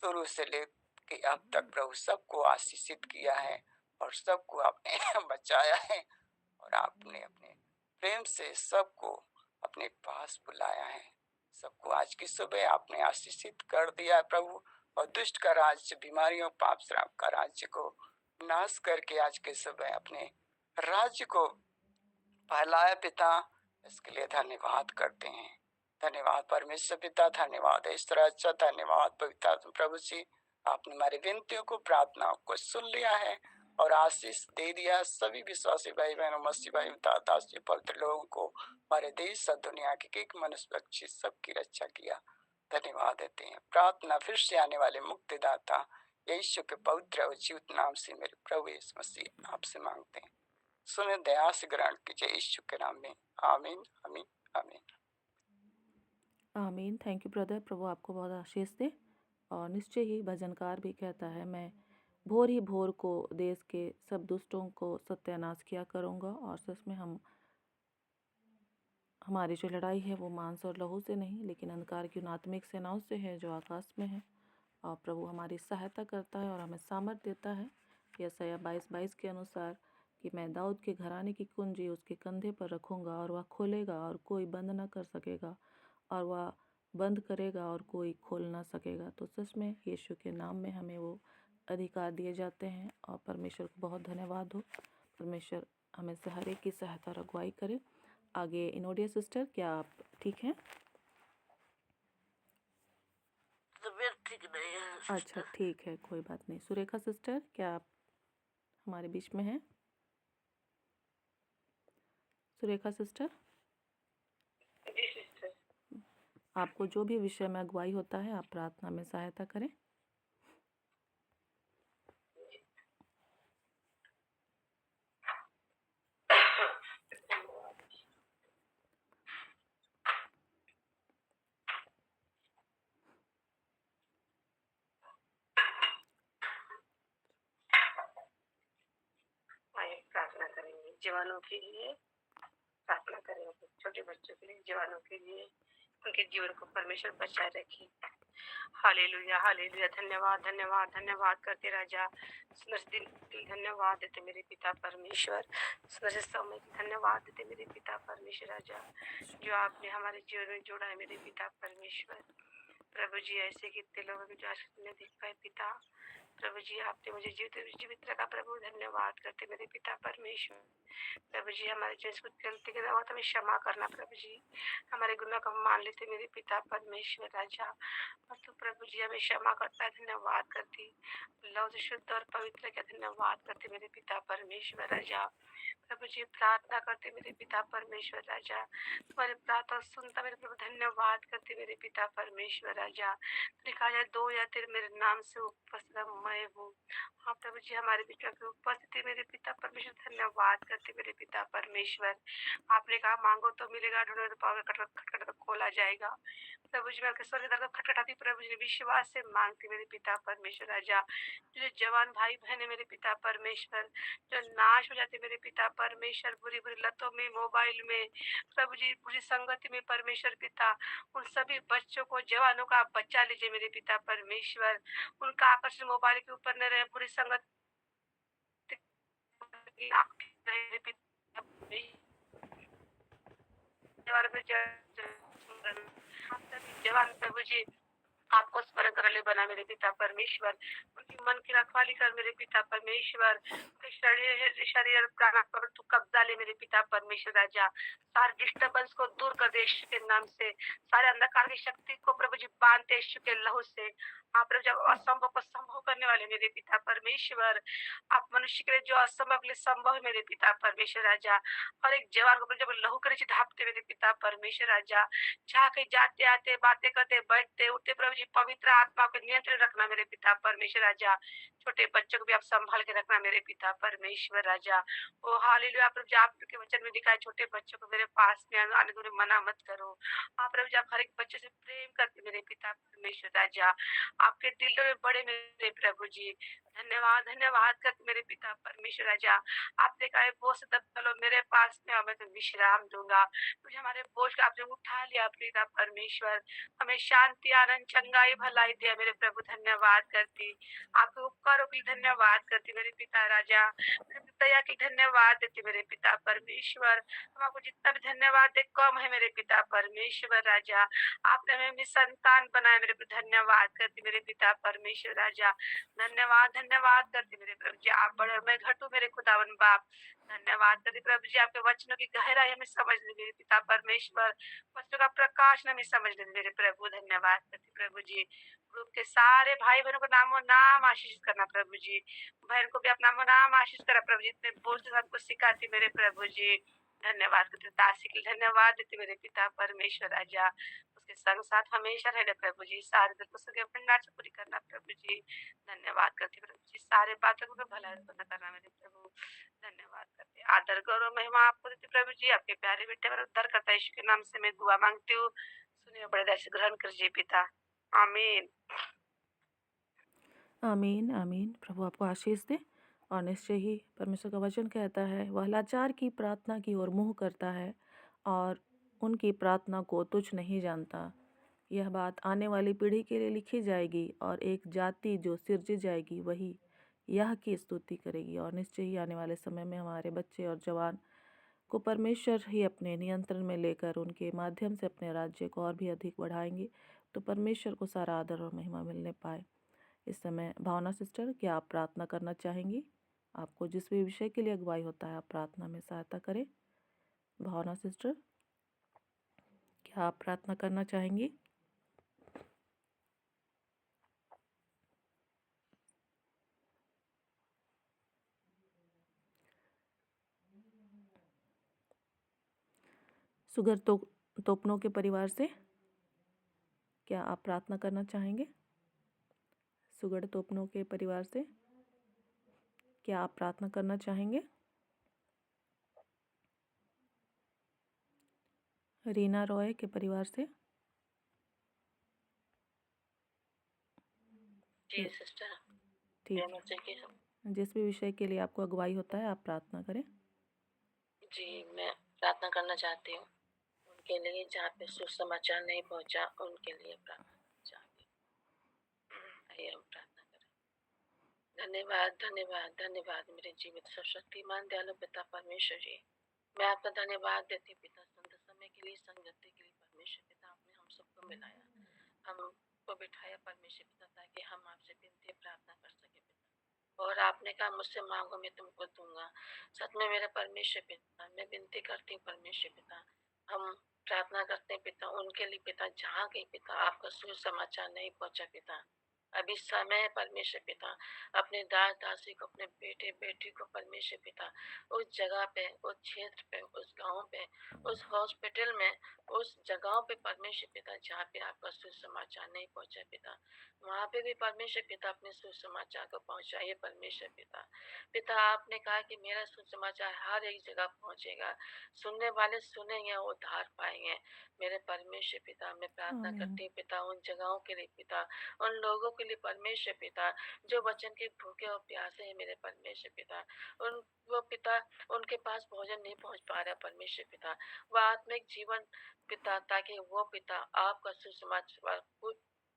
शुरू से लेके अब तक प्रभु सबको आशीषित किया है और सबको आपने बचाया है। और आपने अपने प्रेम से सबको अपने पास बुलाया है। सबको आज की सुबह आपने आशीषित कर दिया है प्रभु। और दुष्ट का राज्य, बीमारियों, पाप श्राप का राज्य को नाश करके आज के सुबह अपने राज्य को फैलाया पिता। इसके लिए धन्यवाद करते हैं। धन्यवाद परमेश्वर पिता, धन्यवाद इस तरह अच्छा, धन्यवाद पवित्र प्रभु जी। आपने हमारी विनतियों को, प्रार्थनाओं को सुन लिया है और आशीष दे दिया। सभी विश्वासी भाई बहनों, मसीह भाई, दास पवित्र लोगों को, हमारे देश और दुनिया के एक मनुष्य पक्षी सबकी रक्षा किया। धन्यवाद देते हैं। प्रार्थना फिर से आने वाले मुक्तिदाता यीशु के पवित्र और जीवित नाम से मेरे प्रभु यीशु मसीह आपसे मांगते हैं। सुने, दया से ग्रहण कीजिए यीशु के नाम में। आमीन, आमीन, आमीन। आमीन। थैंक यू ब्रदर, प्रभु आपको बहुत आशीष दे। और निश्चय ही भजनकार भी कहता है, मैं भोर ही भोर को देश के सब दुष्टों को सत्यानाश किया करूँगा। और सच में हमारी जो लड़ाई है वो मांस और लहू से नहीं, लेकिन अंधकार की उन आत्मिक सेनाओं से है जो आकाश में है। और प्रभु हमारी सहायता करता है और हमें सामर्थ्य देता है। यशायाह 22:22 के अनुसार कि मैं दाऊद के घराने की कुंजी उसके कंधे पर रखूँगा और वह खोलेगा और कोई बंद ना कर सकेगा, और वह बंद करेगा और कोई खोल ना सकेगा। तो सच में यीशु के नाम में हमें वो अधिकार दिए जाते हैं। और परमेश्वर को बहुत धन्यवाद हो। परमेश्वर हमें से हर एक की सहायता और अगुवाई करे। आगे इनोडिया सिस्टर, क्या आप ठीक हैं? तबीयत ठीक नहीं है। अच्छा, ठीक है, कोई बात नहीं। सुरेखा सिस्टर, क्या आप हमारे बीच में हैं? सुरेखा सिस्टर, जी सिस्टर। आपको जो भी विषय में अगुवाई होता है आप प्रार्थना में सहायता करें। जवानों के लिए प्रार्थना करें, छोटे बच्चों के लिए, जवानों के लिए, उनके जीवन को परमेश्वर बचाए रखे। Hallelujah hallelujah. धन्यवाद धन्यवाद धन्यवाद करते राजा। सुंदर दिन के लिए धन्यवाद देते मेरे पिता परमेश्वर। सुंदर समय के धन्यवाद देते मेरे पिता परमेश्वर राजा, जो आपने हमारे जीवन में जोड़ा है मेरे पिता परमेश्वर। प्रभु जी ऐसे कितने लोगों को जो आज नहीं देख पाए पिता, प्रभु जी आपने मुझे जीवित रखा प्रभु, धन्यवाद करते मेरे पिता परमेश्वर। प्रभु जी हमारे जैसे कुछ गलती के हुआ तो हमें क्षमा करना प्रभु जी, हमारे गुनाह को हम मान लेते मेरे पिता परमेश्वर राजा, और तू प्रभु जी हमें क्षमा करता है, धन्यवाद करती लव से शुद्ध और पवित्र का धन्यवाद करते मेरे पिता परमेश्वर राजा। प्रभु जी प्रार्थना करते मेरे पिता परमेश्वर राजा, तुम्हारे प्रार्थना सुनता मेरे प्रभु, धन्यवाद करते मेरे पिता परमेश्वर राजा। लिखा जाए 2 या 3 मेरे नाम से उपस्थित मैं हूँ। हाँ प्रभु जी हमारे बीच में उपस्थित मेरे पिता परमेश्वर, धन्यवाद करते मेरे पिता परमेश्वर। आपने कहा मांगो तो मिलेगा, ढूंढो तो पाओगे, खटखट तो खोला जाएगा। प्रभु जी मैं आपके स्वर्ग द्वार को खटखटाती प्रभु जी, विश्वास से मांगती मेरे पिता परमेश्वर राजा। जो जवान भाई बहन है मेरे पिता परमेश्वर, जो नाश हो जाते मेरे पिता परमेश्वर, बुरी बुरी लतों में, मोबाइल में, प्रभु जी बुरी संगति में परमेश्वर पिता, उन सभी बच्चों को, जवानों का आप बचा लीजिए मेरे पिता परमेश्वर। उनका आकर्षण मोबाइल के ऊपर न रहे, बुरी संगत मेरे पिता जवान प्रभु जी आपको स्मरण कर ले बना मेरे पिता परमेश्वर। उनकी मन की रखवाली कर मेरे पिता परमेश्वर। उनके शरीर प्राण पर तू कब्जा ले मेरे पिता परमेश्वर राजा। सारे डिस्टर्बेंस को दूर कर दे यीशु के नाम से, सारे अंधकार की शक्ति को प्रभु जी बांधते यीशु के लहू से। आप प्रभु जब असंभव को संभव करने वाले मेरे पिता परमेश्वर, आप मनुष्य के लिए जो असंभव के लिए संभव है मेरे पिता परमेश्वर राजा। और एक जवान को जब लहू के नीचे ढापते मेरे पिता परमेश्वर राजा, जहाँ कहीं जाते आते बातें करते बैठते उठते प्रभु जी पवित्र आत्मा को नियंत्रण रखना मेरे पिता परमेश्वर राजा। छोटे बच्चों को भी आप संभाल के रखना मेरे पिता परमेश्वर राजा। ओ हालेलुया प्रभु जी आपके वचन में दिखाए छोटे बच्चों को मेरे पास में आने दूर मना मत करो। आप प्रभु जी आप हर एक बच्चे से प्रेम करते मेरे पिता परमेश्वर राजा। आपके दिलों में बड़े मेरे प्रभु जी, धन्यवाद धन्यवाद करते मेरे पिता परमेश्वर राजा। आपने कहा बोझ से दब चलो मेरे पास में, मैं तो विश्राम दूंगा। मुझे हमारे बोझ को आपने उठा लिया पिता परमेश्वर, हमें शांति आनंद चंगाई भलाई दिया मेरे प्रभु, धन्यवाद करती। आपके उपकारों के लिए धन्यवाद करती मेरे पिता राजा, दया की धन्यवाद देती मेरे पिता परमेश्वर। हम आपको जितना भी धन्यवाद दे कम है मेरे पिता परमेश्वर राजा। आपने हमें अपनी संतान बनाया मेरे प्रभु, धन्यवाद करती मेरे पिता परमेश्वर राजा। धन्यवाद धन्यवाद करती मेरे प्रभु जी, आप बड़े मैं घटू मेरे खुदावन बाप। धन्यवाद करती प्रभु जी आपके वचनों की गहराई हमें समझ ले मेरे पिता परमेश्वर, वचनों का प्रकाश हमें समझ ले मेरे प्रभु, धन्यवाद करती प्रभु जी। ग्रुप के सारे भाई बहनों को नामो नाम आशीष करना प्रभु जी, बहन को भी अपना नाम आशीष करा प्रभु जी, इतने बोझ से सबको सिखाती मेरे प्रभु जी। धन्यवाद करते दासी के लिए धन्यवाद देते मेरे पिता परमेश्वर राजा। उसके संग साथ हमेशा रहने प्रभु जी, सारे दिल को सके भंडार से पूरी करना प्रभु जी। धन्यवाद करते प्रभु जी, सारे बातों को भला करना मेरे प्रभु, धन्यवाद करते। आदर गौरव महिमा आपको देते प्रभु जी, आपके प्यारे बेटे पर उद्धार करता यीशु के नाम से मैं दुआ मांगती हूँ, सुनिए बड़े दया से ग्रहण कीजिए पिता, आमीन आमीन आमीन। प्रभु आपको आशीष दे। और निश्चय ही परमेश्वर का वचन कहता है, वह लाचार की प्रार्थना की ओर मुँह करता है और उनकी प्रार्थना को तुच्छ नहीं जानता। यह बात आने वाली पीढ़ी के लिए लिखी जाएगी और एक जाति जो सिरजी जाएगी वही यह की स्तुति करेगी। और निश्चय ही आने वाले समय में हमारे बच्चे और जवान को परमेश्वर ही अपने नियंत्रण में लेकर उनके माध्यम से अपने राज्य को और भी अधिक बढ़ाएंगे, तो परमेश्वर को सारा आदर और महिमा मिलने पाए। इस समय भावना सिस्टर, क्या आप प्रार्थना करना चाहेंगी? आपको जिस भी विषय के लिए अगुवाई होता है आप प्रार्थना में सहायता करें। भावना सिस्टर, क्या आप प्रार्थना करना चाहेंगी? सुगर तोपनों के परिवार से क्या आप प्रार्थना करना चाहेंगे? सुगर तोपनों के परिवार से क्या आप प्रार्थना करना चाहेंगे? रीना रॉय के परिवार से जी सिस्टर, ठीक, जिस भी विषय के लिए आपको अगुवाई होता है आप प्रार्थना करें। भावना सिस्टर, क्या आप प्रार्थना करना चाहेंगी? सुगर तोपनों के परिवार से क्या आप प्रार्थना करना चाहेंगे? रीना रॉय के परिवार से ठीक, ठीक। जिस भी विषय के लिए आपको अगुवाई होता है आप प्रार्थना करें। भावना सिस्टर, जिस भी विषय के लिए आपको अगुवाई होता है आप प्रार्थना करें। जी, मैं प्रार्थना करना चाहती हूँ उनके लिए जहाँ पे सुसमाचार नहीं पहुँचा, उनके लिए प्रार्थना करना चाहती हूँ। आइए हम प्रार्थना करें। धन्यवाद, धन्यवाद, धन्यवाद मेरे जीवित सर्वशक्तिमान दयालु पिता परमेश्वर जी। मैं आपका धन्यवाद देती हूँ पिता, संत समय के लिए, संगति के लिए परमेश्वर पिता, आपने हम सबको मिलाया, हमको बिठाया परमेश्वर पिता, ताकि हम आपसे विनती प्रार्थना कर सके पिता। और आपने कहा मुझसे मांगो मैं तुमको दूंगा। सच में मेरे परमेश्वर पिता, मैं विनती करती हूँ परमेश्वर पिता, हम प्रार्थना करते हैं पिता उनके लिए पिता, जहाँ कहीं पिता आपका सुसमाचार नहीं पहुंचा पिता। अभी समय है परमेश्वर पिता, अपने दास दासी को, अपने बेटे बेटी को परमेश्वर पिता, उस जगह पे, उस क्षेत्र पे, उस गांव पे, उस हॉस्पिटल में, उस जगहों पे परमेश्वर पिता जहाँ पे आपका सुसमाचार नहीं पहुंचा पिता, वहाँ पे भी परमेश्वर पिता अपने सुसमाचार को पहुंचाइए परमेश्वर पिता। पिता आपने कहा कि मेरा सुसमाचार हर एक जगह पहुंचेगा, सुनने वाले सुनेंगे, उद्धार पाएंगे। मेरे परमेश्वर पिता, मैं प्रार्थना करती हूँ पिता उन जगहों के लिए पिता, उन लोगों के लिए परमेश्वर पिता जो वचन के भूखे और प्यासे हैं मेरे परमेश्वर पिता, उन वो पिता उनके पास भोजन नहीं पहुंच पा रहा परमेश्वर पिता, वह आत्मिक जीवन पिता, ताकि वो पिता आपका सुसमाचार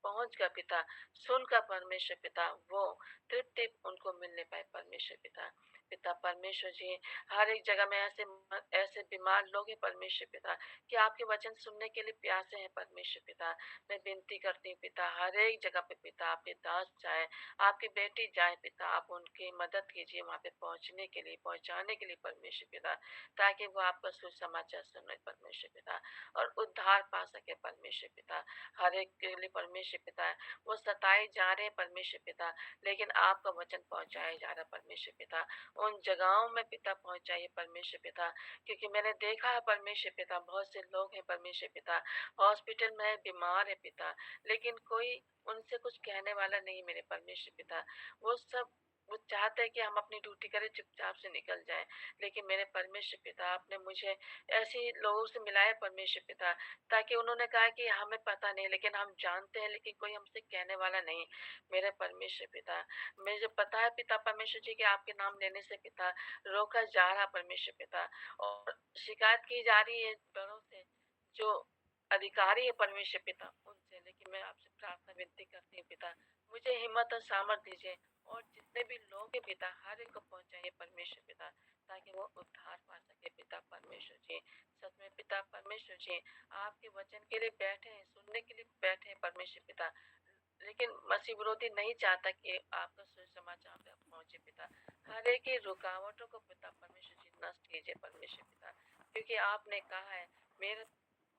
पहुंच का पिता, सुनकर परमेश्वर पिता वो तृप्ति उनको मिलने पाए परमेश्वर पिता। पिता परमेश्वर जी, हर एक जगह में ऐसे बीमार लोग हैं परमेश्वर पिता कि आपके वचन सुनने के लिए प्यासे हैं परमेश्वर पिता। मैं विनती करती हूँ पिता, हर एक जगह पे पिता आपके दास जाए, आपकी बेटी जाए पिता, आप उनकी मदद कीजिए वहाँ पे पहुँचने के लिए, पहुँचाने के लिए परमेश्वर पिता, ताकि वो आपका सुसमाचार सुने परमेश्वर पिता और उद्धार पा सके परमेश्वर पिता। हर एक के लिए परमेश्वर पिता, वो सताए जा रहे हैं परमेश्वर पिता, लेकिन आपका वचन पहुँचाया जा रहा है परमेश्वर पिता। उन जगहों में पिता पहुँचाइए परमेश्वर पिता, क्योंकि मैंने देखा है परमेश्वर पिता, बहुत से लोग हैं परमेश्वर पिता, हॉस्पिटल में बीमार है पिता, लेकिन कोई उनसे कुछ कहने वाला नहीं मेरे परमेश्वर पिता। वो चाहते हैं कि हम अपनी ड्यूटी करें, चुपचाप से निकल जाएं, लेकिन मेरे परमेश्वर पिता आपने मुझे ऐसे लोगों से मिलाया परमेश्वर पिता, ताकि उन्होंने कहा कि हमें पता नहीं, लेकिन हम जानते हैं, लेकिन कोई हमसे कहने वाला नहीं। मेरे परमेश्वर पिता, मुझे पता है पिता परमेश्वर जी कि आपके नाम लेने से पिता रोका जा रहा परमेश्वर पिता, और शिकायत की जा रही है बड़ों से, जो अधिकारी है परमेश्वर पिता उनसे, लेकिन मैं आपसे प्रार्थना विनती करती हूँ पिता, मुझे हिम्मत और सामर्थ दीजिए, और जितने भी लोग हैं पिता हर एक को पहुंचाइए परमेश्वर पिता, ताकि वो उद्धार पा सके पिता परमेश्वर जी। सच में पिता परमेश्वर जी, आपके वचन के लिए बैठे हैं, सुनने के लिए बैठे हैं परमेश्वर पिता, लेकिन मसीह विरोधी नहीं चाहता कि आपका सुसमाचार तक पहुंचे पिता। हर एक की रुकावटों को पिता परमेश्वर जी नष्ट कीजिए परमेश्वर पिता, क्योंकि आपने कहा है मेरा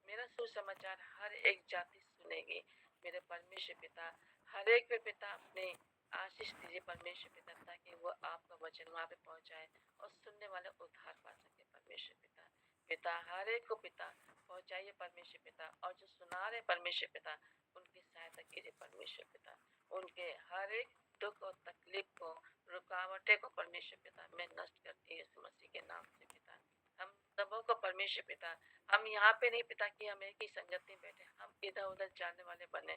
मेरा सुसमाचार हर एक जाति सुनेगी। मेरे परमेश्वर पिता, हर एक पे पिता अपने आशीष दीजिए परमेश्वर पिता, ताकि वो आपका वचन वहाँ पे पहुँचाए और सुनने वाले उद्धार पा सके परमेश्वर पिता। पिता हर एक को पिता पहुँचाइए परमेश्वर पिता, और जो सुना रहे परमेश्वर पिता उनकी सहायता कीजिए परमेश्वर पिता, उनके हर एक दुख और तकलीफ को, रुकावटें को परमेश्वर पिता मैं नष्ट करती हूँ मसीह के नाम से पिता। हम सबों को परमेश्वर पिता, हम यहाँ पे नहीं पिता कि हम एक ही संगति में बैठे, हम इधर उधर जाने वाले बने,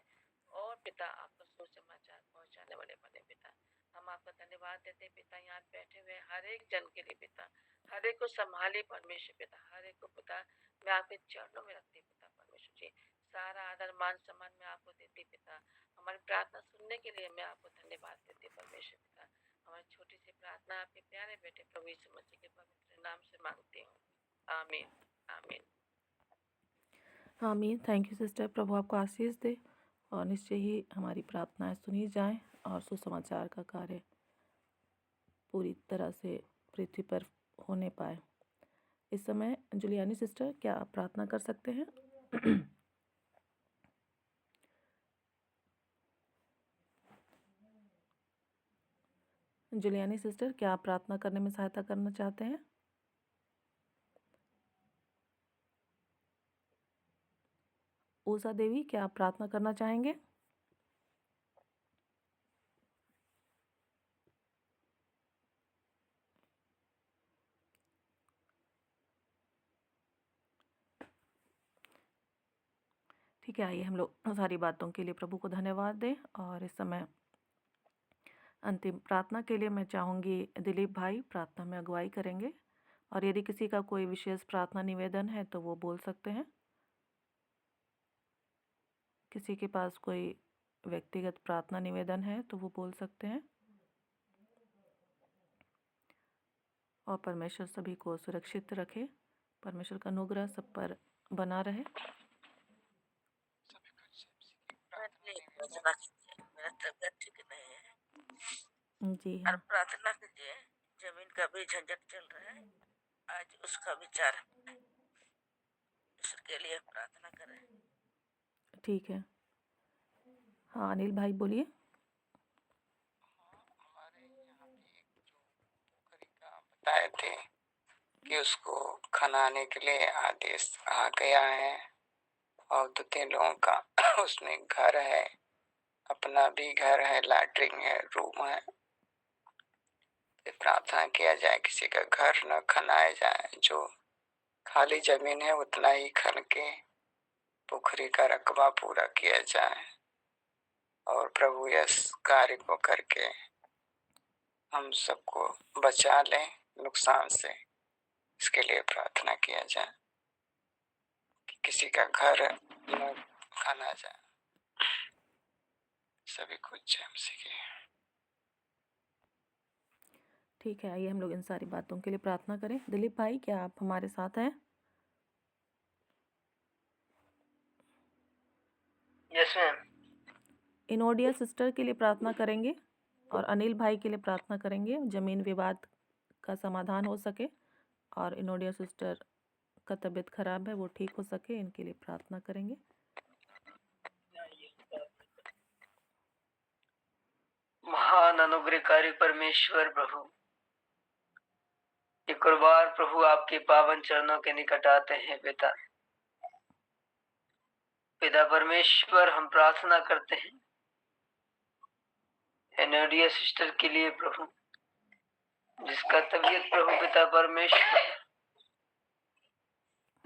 और पिता आपका सुसमाचार पहुँचाने वाले बने पिता। हम आपका धन्यवाद देते हैं पिता, यहाँ बैठे हुए हर एक जन के लिए पिता, हर एक को संभालिए परमेश्वर पिता, हर एक को पिता मैं आपके चरणों में रखती पिता परमेश्वर जी। सारा आदर मान सम्मान मैं आपको देती पिता, हमारी प्रार्थना सुनने के लिए मैं आपको धन्यवाद देती परमेश्वर पिता। हमारी छोटी सी प्रार्थना आपके प्यारे बेटे प्रभु यीशु मसीह के पवित्र नाम से मांगती हूँ, आमीन आमीन आमीन। थैंक यू सिस्टर, प्रभु आपको आशीष दे, और निश्चय ही हमारी प्रार्थनाएं सुनी जाएं और सुसमाचार का कार्य पूरी तरह से पृथ्वी पर होने पाए। इस समय जुलियानी सिस्टर, क्या आप प्रार्थना कर सकते हैं? जुलियानी सिस्टर, क्या आप प्रार्थना करने में सहायता करना चाहते हैं? उषा देवी, क्या आप प्रार्थना करना चाहेंगे? ठीक है, आइए हम लोग सारी बातों के लिए प्रभु को धन्यवाद दें, और इस समय अंतिम प्रार्थना के लिए मैं चाहूँगी दिलीप भाई प्रार्थना में अगुवाई करेंगे। और यदि किसी का कोई विशेष प्रार्थना निवेदन है तो वो बोल सकते हैं। किसी के पास कोई व्यक्तिगत प्रार्थना निवेदन है तो वो बोल सकते हैं। और परमेश्वर सभी को सुरक्षित रखे, परमेश्वर का अनुग्रह सब पर बना रहे। प्रार्थना कीजिए, मेरा तबीयत ठीक नहीं है। जी और हाँ, प्रार्थना कीजिए, जमीन का भी झंझट चल रहा है, आज उसका विचार उसके लिए प्रार्थना करें। ठीक है। हाँ अनिल भाई बोलिए। हमारे यहाँ भी एक जो पोखरी का बताए थे कि उसको खनाने के लिए आदेश आ गया है और 2-3 लोगों का उसमें घर है, अपना भी घर है, लैट्रिन है, रूम है। प्रार्थना किया जाए किसी का घर न खनाया जाए, जो खाली जमीन है उतना ही खन के पोखरी का रकबा पूरा किया जाए और प्रभु इस कार्य को करके हम सबको बचा लें नुकसान से। इसके लिए प्रार्थना किया जाए कि किसी का घर न खाना जाए। सभी कुछ जय मसीह की। ठीक है, आइए हम लोग इन सारी बातों के लिए प्रार्थना करें। दिलीप भाई क्या आप हमारे साथ हैं? Yes ma'am. इनोडिया सिस्टर के लिए प्रार्थना करेंगे और अनिल भाई के लिए प्रार्थना करेंगे, जमीन विवाद का समाधान हो सके और इनोडिया सिस्टर का तबीयत खराब है वो ठीक हो सके, इनके लिए प्रार्थना करेंगे। महान अनुग्रहकारी परमेश्वर प्रभु, एक और बार प्रभु आपके पावन चरणों के निकट आते हैं पिता। पिता परमेश्वर हम प्रार्थना करते हैं एनोडिया सिस्टर के लिए प्रभु, जिसका तबीयत प्रभु पिता परमेश्वर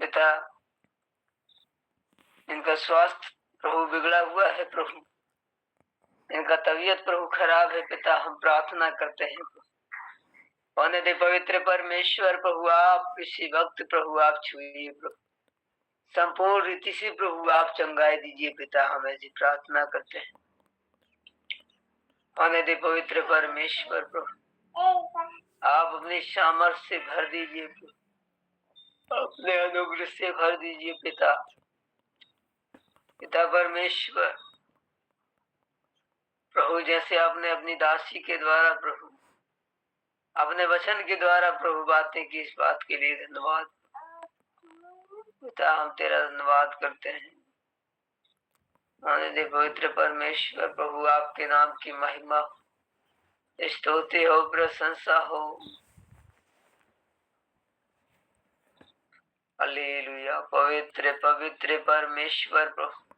पिता इनका स्वास्थ्य प्रभु बिगड़ा हुआ है प्रभु, इनका तबीयत प्रभु खराब है पिता। हम प्रार्थना करते हैं होने दे पवित्र परमेश्वर प्रभु, आप इसी वक्त प्रभु आप छुइए प्रभु, संपूर्ण रीति से प्रभु आप चंगाई दीजिए पिता। हम ऐसी प्रार्थना करते हैं होने दे पवित्र परमेश्वर प्रभु, आप अपने सामर्थ्य से भर दीजिए प्रभु, अपने अनुग्रह से भर दीजिए पिता। पिता परमेश्वर प्रभु, जैसे आपने अपनी दासी के द्वारा प्रभु अपने वचन के द्वारा प्रभु बातें की, इस बात के लिए धन्यवाद पिता। हम तेरा धन्यवाद करते हैं आनंद पवित्र परमेश्वर प्रभु, आपके नाम की महिमा हो, स्तुति हो, प्रशंसा हो। हालेलुया। पवित्र पवित्र परमेश्वर प्रभु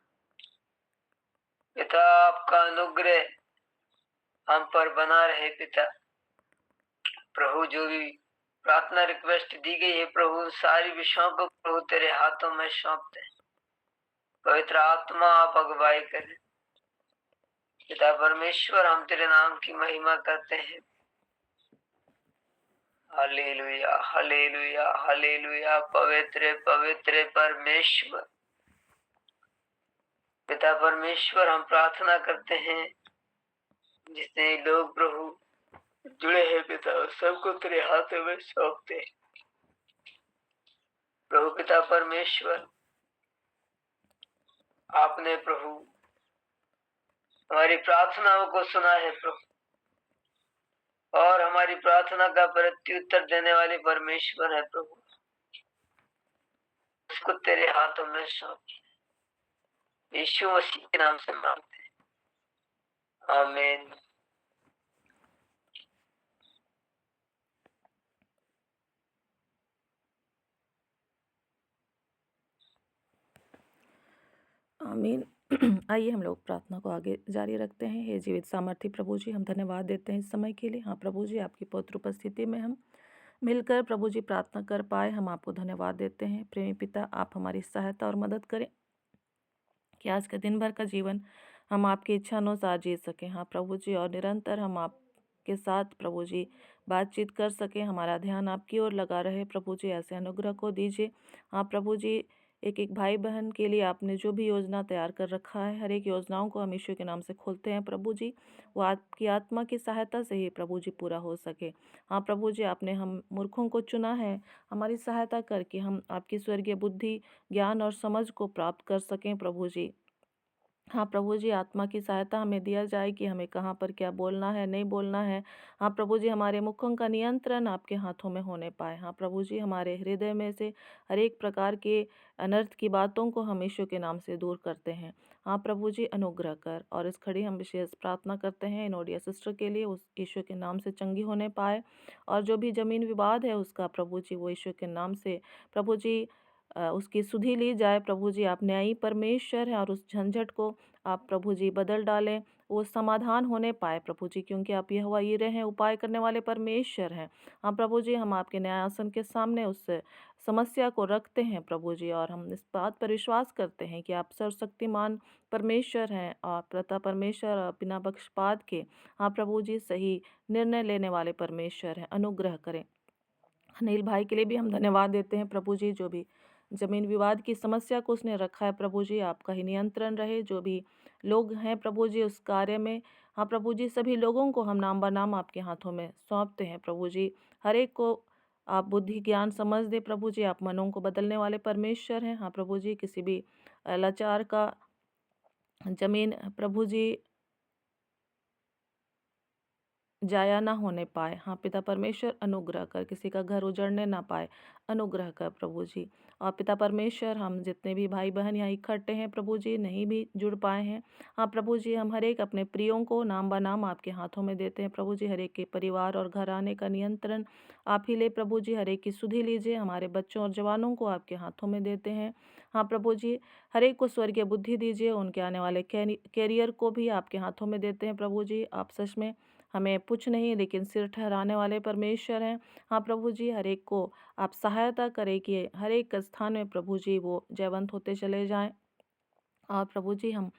पिता, आपका अनुग्रह हम पर बना रहे पिता। प्रभु जो भी प्रार्थना रिक्वेस्ट दी गई है प्रभु, सारी विषयों को प्रभु तेरे हाथों में सौंपते हैं। पवित्र आत्मा आप अगुवाई करें पिता परमेश्वर, हम तेरे नाम की महिमा करते हैं। Hallelujah hallelujah hallelujah. पवित्र पवित्र परमेश्वर पिता परमेश्वर, हम प्रार्थना करते हैं जितने लोग प्रभु जुड़े हैं पिता, सबको तेरे हाथों में सौंपते हैं प्रभु। पिता परमेश्वर, आपने प्रभु हमारी प्रार्थनाओं को सुना है प्रभु, और हमारी प्रार्थना का प्रत्युत्तर देने वाले परमेश्वर है प्रभु। उसको तेरे हाथों में सौंप यीशु मसीह के नाम से मांगते हैं, आमीन। आमीन। आइए हम लोग प्रार्थना को आगे जारी रखते हैं। हे जीवित सामर्थी प्रभु जी, हम धन्यवाद देते हैं इस समय के लिए। हाँ प्रभु जी, आपकी पवित्र उपस्थिति में हम मिलकर प्रभु जी प्रार्थना कर पाए, हम आपको धन्यवाद देते हैं। प्रेमी पिता, आप हमारी सहायता और मदद करें कि आज का दिन भर का जीवन हम आपकी इच्छा अनुसार जी सकें। हाँ प्रभु जी, और निरंतर हम आपके साथ प्रभु जी बातचीत कर सकें, हमारा ध्यान आपकी ओर लगा रहे। प्रभु जी ऐसे अनुग्रह को दीजिए। हाँ प्रभु जी, एक एक भाई बहन के लिए आपने जो भी योजना तैयार कर रखा है, हर एक योजनाओं को हम यीशु के नाम से खोलते हैं प्रभु जी। वो आपकी आत्मा की सहायता से ही प्रभु जी पूरा हो सके। हाँ प्रभु जी, आपने हम मूर्खों को चुना है हमारी सहायता करके हम आपकी स्वर्गीय बुद्धि, ज्ञान और समझ को प्राप्त कर सकें प्रभु जी। हाँ प्रभु जी, आत्मा की सहायता हमें दिया जाए कि हमें कहाँ पर क्या बोलना है, नहीं बोलना है। हाँ प्रभु जी, हमारे मुखों का नियंत्रण आपके हाथों में होने पाए। हाँ प्रभु जी, हमारे हृदय में से हर एक प्रकार के अनर्थ की बातों को हम यीशु के नाम से दूर करते हैं। हाँ प्रभु जी, अनुग्रह कर। और इस घड़ी हम विशेष प्रार्थना करते हैं इनोडिया सिस्टर के लिए, उस यीशु के नाम से चंगी होने पाए। और जो भी जमीन विवाद है उसका प्रभु जी वो यीशु के नाम से प्रभु जी उसकी सुधि ली जाए। प्रभु जी, आप न्यायी परमेश्वर हैं और उस झंझट को आप प्रभु जी बदल डालें, वो समाधान होने पाए प्रभु जी, क्योंकि आप यहोवा यीरे हैं, उपाय करने वाले परमेश्वर हैं। हाँ प्रभु जी, हम आपके न्यायासन के सामने उस समस्या को रखते हैं प्रभु जी, और हम इस बात पर विश्वास करते हैं कि आप सर्वशक्तिमान परमेश्वर हैं और प्रता परमेश्वर और बिना पक्षपात के हाँ प्रभु जी सही निर्णय लेने वाले परमेश्वर हैं। अनुग्रह करें। अनिल भाई के लिए भी हम धन्यवाद देते हैं प्रभु जी, जो भी जमीन विवाद की समस्या को उसने रखा है प्रभु जी, आपका ही नियंत्रण रहे। जो भी लोग हैं प्रभु जी उस कार्य में, हाँ प्रभु जी, सभी लोगों को हम नाम बनाम आपके हाथों में सौंपते हैं प्रभु जी। हर एक को आप बुद्धि ज्ञान समझ दे प्रभु जी, आप मनों को बदलने वाले परमेश्वर हैं। हाँ प्रभु जी, किसी भी लाचार का जमीन प्रभु जी जाया ना होने पाए। हाँ पिता परमेश्वर, अनुग्रह कर, किसी का घर उजड़ने ना पाए, अनुग्रह कर प्रभु जी। और पिता परमेश्वर, हम जितने भी भाई बहन यहाँ इकट्ठे हैं प्रभु जी, नहीं भी जुड़ पाए हैं, हाँ प्रभु जी, हम हर एक अपने प्रियों को नाम बनाम आपके हाथों में देते हैं प्रभु जी। हर एक के परिवार और घराने का नियंत्रण आप ही ले प्रभु जी। हर एक की सुधि लीजिए। हमारे बच्चों और जवानों को आपके हाथों में देते हैं। हाँ प्रभु जी, हर एक को स्वर्गीय बुद्धि दीजिए। उनके आने वाले कैरियर को भी आपके हाथों में देते हैं प्रभु जी। आप सच में हमें पुछ नहीं लेकिन सिर ठहराने वाले परमेश्वर हैं। हाँ प्रभु जी, हर एक को आप सहायता करें कि हर एक स्थान में प्रभु जी वो जयवंत होते चले जाएं। और प्रभु जी, हम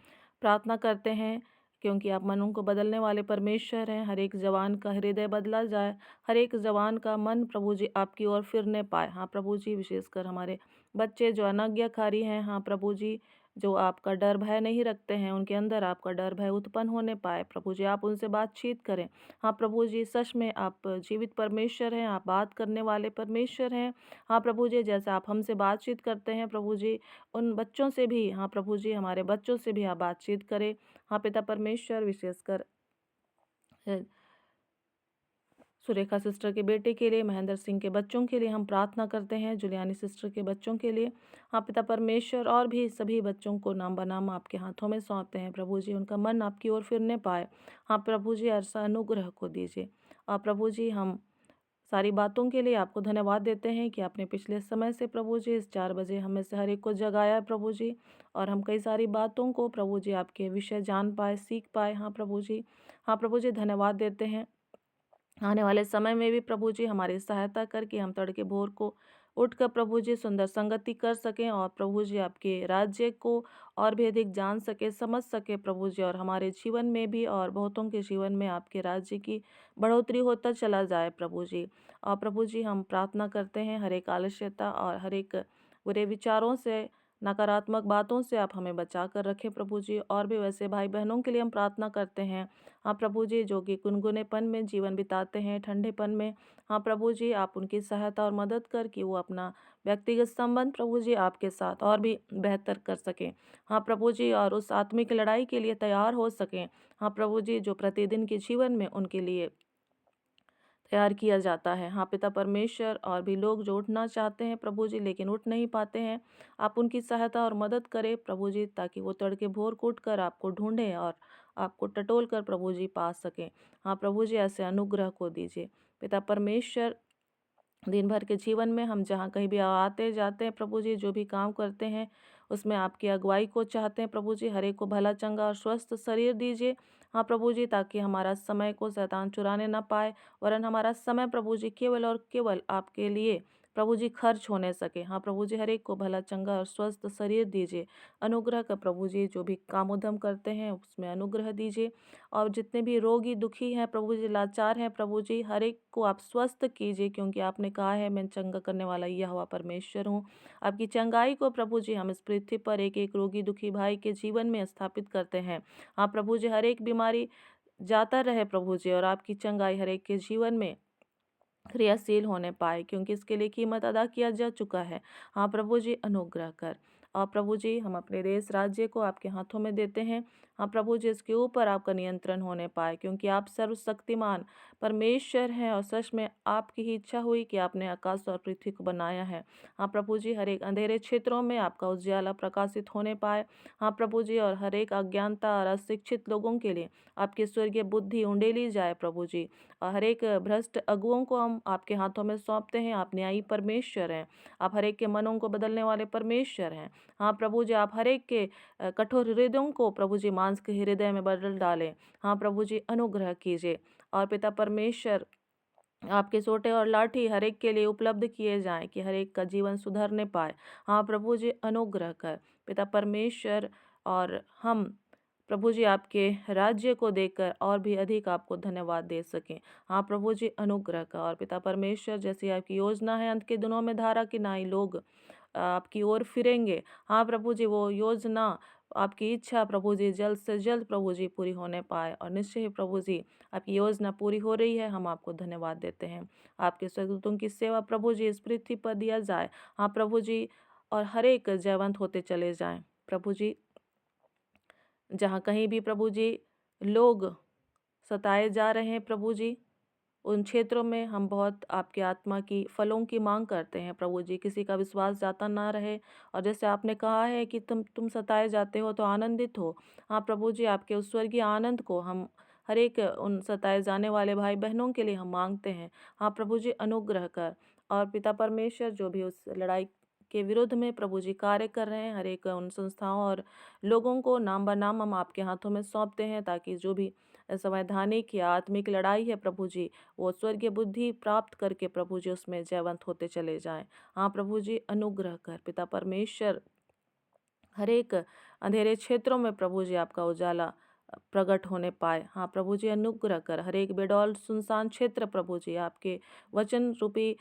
प्रार्थना करते हैं क्योंकि आप मनों को बदलने वाले परमेश्वर हैं। हर एक जवान का हृदय बदला जाए, हर एक जवान का मन प्रभु जी आपकी ओर फिरने पाए। हाँ प्रभु जी, विशेषकर हमारे बच्चे जो अनाज्ञाकारी हैं, हाँ प्रभु जी, जो आपका डर भय नहीं रखते हैं, उनके अंदर आपका डर भय उत्पन्न होने पाए प्रभु जी। आप उनसे बातचीत करें। हाँ प्रभु जी, सच में आप जीवित परमेश्वर हैं, आप बात करने वाले परमेश्वर हैं। हाँ प्रभु जी, जैसे आप हमसे बातचीत करते हैं प्रभु जी, उन बच्चों से भी, हाँ प्रभु जी, हमारे बच्चों से भी आप बातचीत करें। हाँ पिता परमेश्वर, विशेषकर अ, सुरेखा सिस्टर के बेटे के लिए, महेंद्र सिंह के बच्चों के लिए हम प्रार्थना करते हैं, जुलियानी सिस्टर के बच्चों के लिए, हाँ पिता परमेश्वर, और भी सभी बच्चों को नाम बनाम आपके हाथों में सौंपते हैं प्रभु जी। उनका मन आपकी ओर फिरने पाए। हाँ प्रभु जी, ऐसा अनुग्रह को दीजिए। और प्रभु जी, हम सारी बातों के लिए आपको धन्यवाद देते हैं कि आपने पिछले समय से प्रभु जी इस 4 बजे हमें से हर एक को जगाया है प्रभु जी, और हम कई सारी बातों को प्रभु जी आपके विषय जान पाए, सीख पाए। हाँ प्रभु जी, हाँ प्रभु जी, धन्यवाद देते हैं। आने वाले समय में भी प्रभु जी हमारी सहायता करके हम तड़के भोर को उठकर प्रभु जी सुंदर संगति कर सकें, और प्रभु जी आपके राज्य को और भी अधिक जान सके, समझ सके प्रभु जी, और हमारे जीवन में भी और बहुतों के जीवन में आपके राज्य की बढ़ोतरी होता चला जाए प्रभु जी। और प्रभु जी, हम प्रार्थना करते हैं हर एक आलस्यता और हर एक बुरे विचारों से, नकारात्मक बातों से आप हमें बचा कर रखें प्रभु जी। और भी वैसे भाई बहनों के लिए हम प्रार्थना करते हैं, हाँ प्रभु जी, जो कि गुनगुनेपन में जीवन बिताते हैं, ठंडेपन में, हाँ प्रभु जी, आप उनकी सहायता और मदद कर कि वो अपना व्यक्तिगत संबंध प्रभु जी आपके साथ और भी बेहतर कर सकें। हाँ प्रभु जी, और उस आत्मिक लड़ाई के लिए तैयार हो सकें। हाँ प्रभु जी, जो प्रतिदिन के जीवन में उनके लिए तैयार किया जाता है। हाँ पिता परमेश्वर, और भी लोग जो उठना चाहते हैं प्रभु जी लेकिन उठ नहीं पाते हैं, आप उनकी सहायता और मदद करें प्रभु जी, ताकि वो तड़के भोर को उठकर आपको ढूंढें और आपको टटोल कर प्रभु जी पा सकें। हाँ प्रभु जी, ऐसे अनुग्रह को दीजिए पिता परमेश्वर। दिन भर के जीवन में हम जहाँ कहीं भी आते जाते हैं प्रभु जी, जो भी काम करते हैं उसमें आपकी अगुवाई को चाहते हैं प्रभु जी। हर एक को भला चंगा और स्वस्थ शरीर दीजिए। हाँ प्रभु जी, ताकि हमारा समय को शैतान चुराने ना पाए, वरन हमारा समय प्रभु जी केवल और केवल आपके लिए प्रभु जी खर्च होने सके। हाँ प्रभु जी, हर एक को भला चंगा और स्वस्थ शरीर दीजिए। अनुग्रह का प्रभु जी, जो भी काम उद्यम करते हैं उसमें अनुग्रह दीजिए। और जितने भी रोगी दुखी हैं प्रभु जी, लाचार हैं प्रभु जी, हर एक को आप स्वस्थ कीजिए, क्योंकि आपने कहा है मैं चंगा करने वाला यहोवा परमेश्वर हूँ। आपकी चंगाई को प्रभु जी हम इस पृथ्वी पर एक एक रोगी दुखी भाई के जीवन में स्थापित करते हैं। हाँ प्रभु जी, हर एक बीमारी जाता रहे प्रभु जी, और आपकी चंगाई हर एक के जीवन में क्रियाशील होने पाए, क्योंकि इसके लिए कीमत अदा किया जा चुका है। हाँ प्रभु जी, अनुग्रह कर। और प्रभु जी, हम अपने देश राज्य को आपके हाथों में देते हैं। हाँ प्रभु जी, इसके ऊपर आपका नियंत्रण होने पाए, क्योंकि आप सर्वशक्तिमान परमेश्वर हैं, और सच में आपकी ही इच्छा हुई कि आपने आकाश और पृथ्वी को बनाया है। हाँ प्रभु जी, हर एक अंधेरे क्षेत्रों में आपका उजियाला प्रकाशित होने पाए। हाँ प्रभु जी, और हर एक अज्ञानता और अशिक्षित लोगों के लिए आपकी स्वर्गीय बुद्धि उंडेली जाए प्रभु जी। और हर एक भ्रष्ट अगुओं को हम आपके हाथों में सौंपते हैं। आप न्यायी परमेश्वर हैं, आप हर एक के मनों को बदलने वाले परमेश्वर हैं। हाँ प्रभु जी, आप हर एक के कठोर हृदयों को प्रभु जी मांस के हृदय में बदल डालें। हाँ प्रभु जी, अनुग्रह कीजिए। और पिता परमेश्वर, आपके सोटे और लाठी हर एक के लिए उपलब्ध किए जाएं, कि हर एक का जीवन सुधरने पाए। हाँ प्रभु जी, अनुग्रह कर पिता परमेश्वर। और हम प्रभु जी आपके राज्य को देखकर और भी अधिक आपको धन्यवाद दे सकें। हाँ प्रभु जी, अनुग्रह का। और पिता परमेश्वर, जैसी आपकी योजना है, अंत के दिनों में धारा की नाई लोग आपकी ओर फिरेंगे। हाँ प्रभु जी, वो योजना, आपकी इच्छा प्रभु जी जल्द से जल्द प्रभु जी पूरी होने पाए। और निश्चय ही प्रभु जी, आपकी योजना पूरी हो रही है, हम आपको धन्यवाद देते हैं। आपके स्वर्गदूतों की सेवा प्रभु जी इस पृथ्वी पर दिया जाए। हाँ प्रभु जी, और हर एक जयवंत होते चले जाएं प्रभु जी। जहाँ कहीं भी प्रभु जी लोग सताए जा रहे हैं प्रभु जी, उन क्षेत्रों में हम बहुत आपके आत्मा की फलों की मांग करते हैं प्रभु जी। किसी का विश्वास जाता ना रहे, और जैसे आपने कहा है कि तुम सताए जाते हो तो आनंदित हो। हाँ प्रभु जी, आपके उस स्वर्गीय आनंद को हम हर एक उन सताए जाने वाले भाई बहनों के लिए हम मांगते हैं। हाँ प्रभु जी, अनुग्रह कर। और पिता परमेश्वर, जो भी उस लड़ाई के विरुद्ध में प्रभु जी कार्य कर रहे हैं, हर एक उन संस्थाओं और लोगों को नाम बनाम हम आपके हाथों में सौंपते हैं, ताकि जो भी संवैधानिक या आत्मिक लड़ाई है प्रभु जी, वो स्वर्गीय बुद्धि प्राप्त करके प्रभु जी उसमें जयवंत होते चले जाएं। हाँ प्रभु जी, अनुग्रह कर पिता परमेश्वर। हर एक अंधेरे क्षेत्रों में प्रभु जी आपका उजाला प्रकट होने पाए। हाँ प्रभु जी, अनुग्रह कर। हर एक बेडौल सुनसान क्षेत्र प्रभु जी आपके वचन रूपी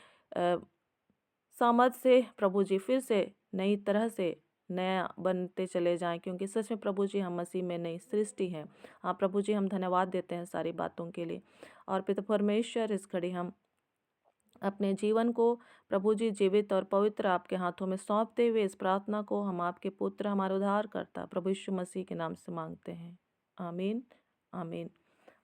सामर्थ से प्रभु जी फिर से नई तरह से नया बनते चले जाएं, क्योंकि सच में प्रभु जी हम मसीह में नई सृष्टि हैं। हाँ प्रभु जी, हम धन्यवाद देते हैं सारी बातों के लिए। और पिता परमेश्वर, इस घड़ी हम अपने जीवन को प्रभु जी जीवित और पवित्र आपके हाथों में सौंपते हुए इस प्रार्थना को हम आपके पुत्र, हमारे उद्धारकर्ता प्रभु यीशु मसीह के नाम से मांगते हैं। आमीन, आमीन।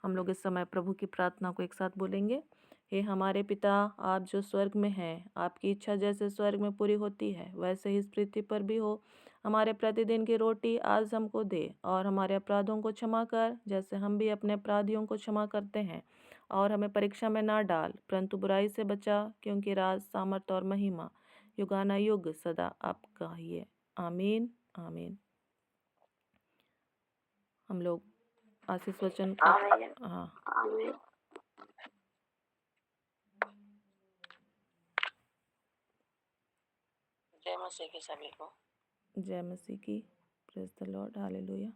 हम लोग इस समय प्रभु की प्रार्थना को एक साथ बोलेंगे। हे हमारे पिता, आप जो स्वर्ग में हैं, आपकी इच्छा जैसे स्वर्ग में पूरी होती है, वैसे ही इस पृथ्वी पर भी हो। हमारे प्रतिदिन की रोटी आज हमको दे, और हमारे अपराधों को क्षमा कर, जैसे हम भी अपने अपराधियों को क्षमा करते हैं। और हमें परीक्षा में ना डाल, परंतु बुराई से बचा, क्योंकि राज, सामर्थ और महिमा युगानुयुग सदा आपका ही है। आमीन, आमीन। हम लोग आशीष वचन का हाँ जय मसीह के सभी को। जय मसीह की। Praise the lord, hallelujah.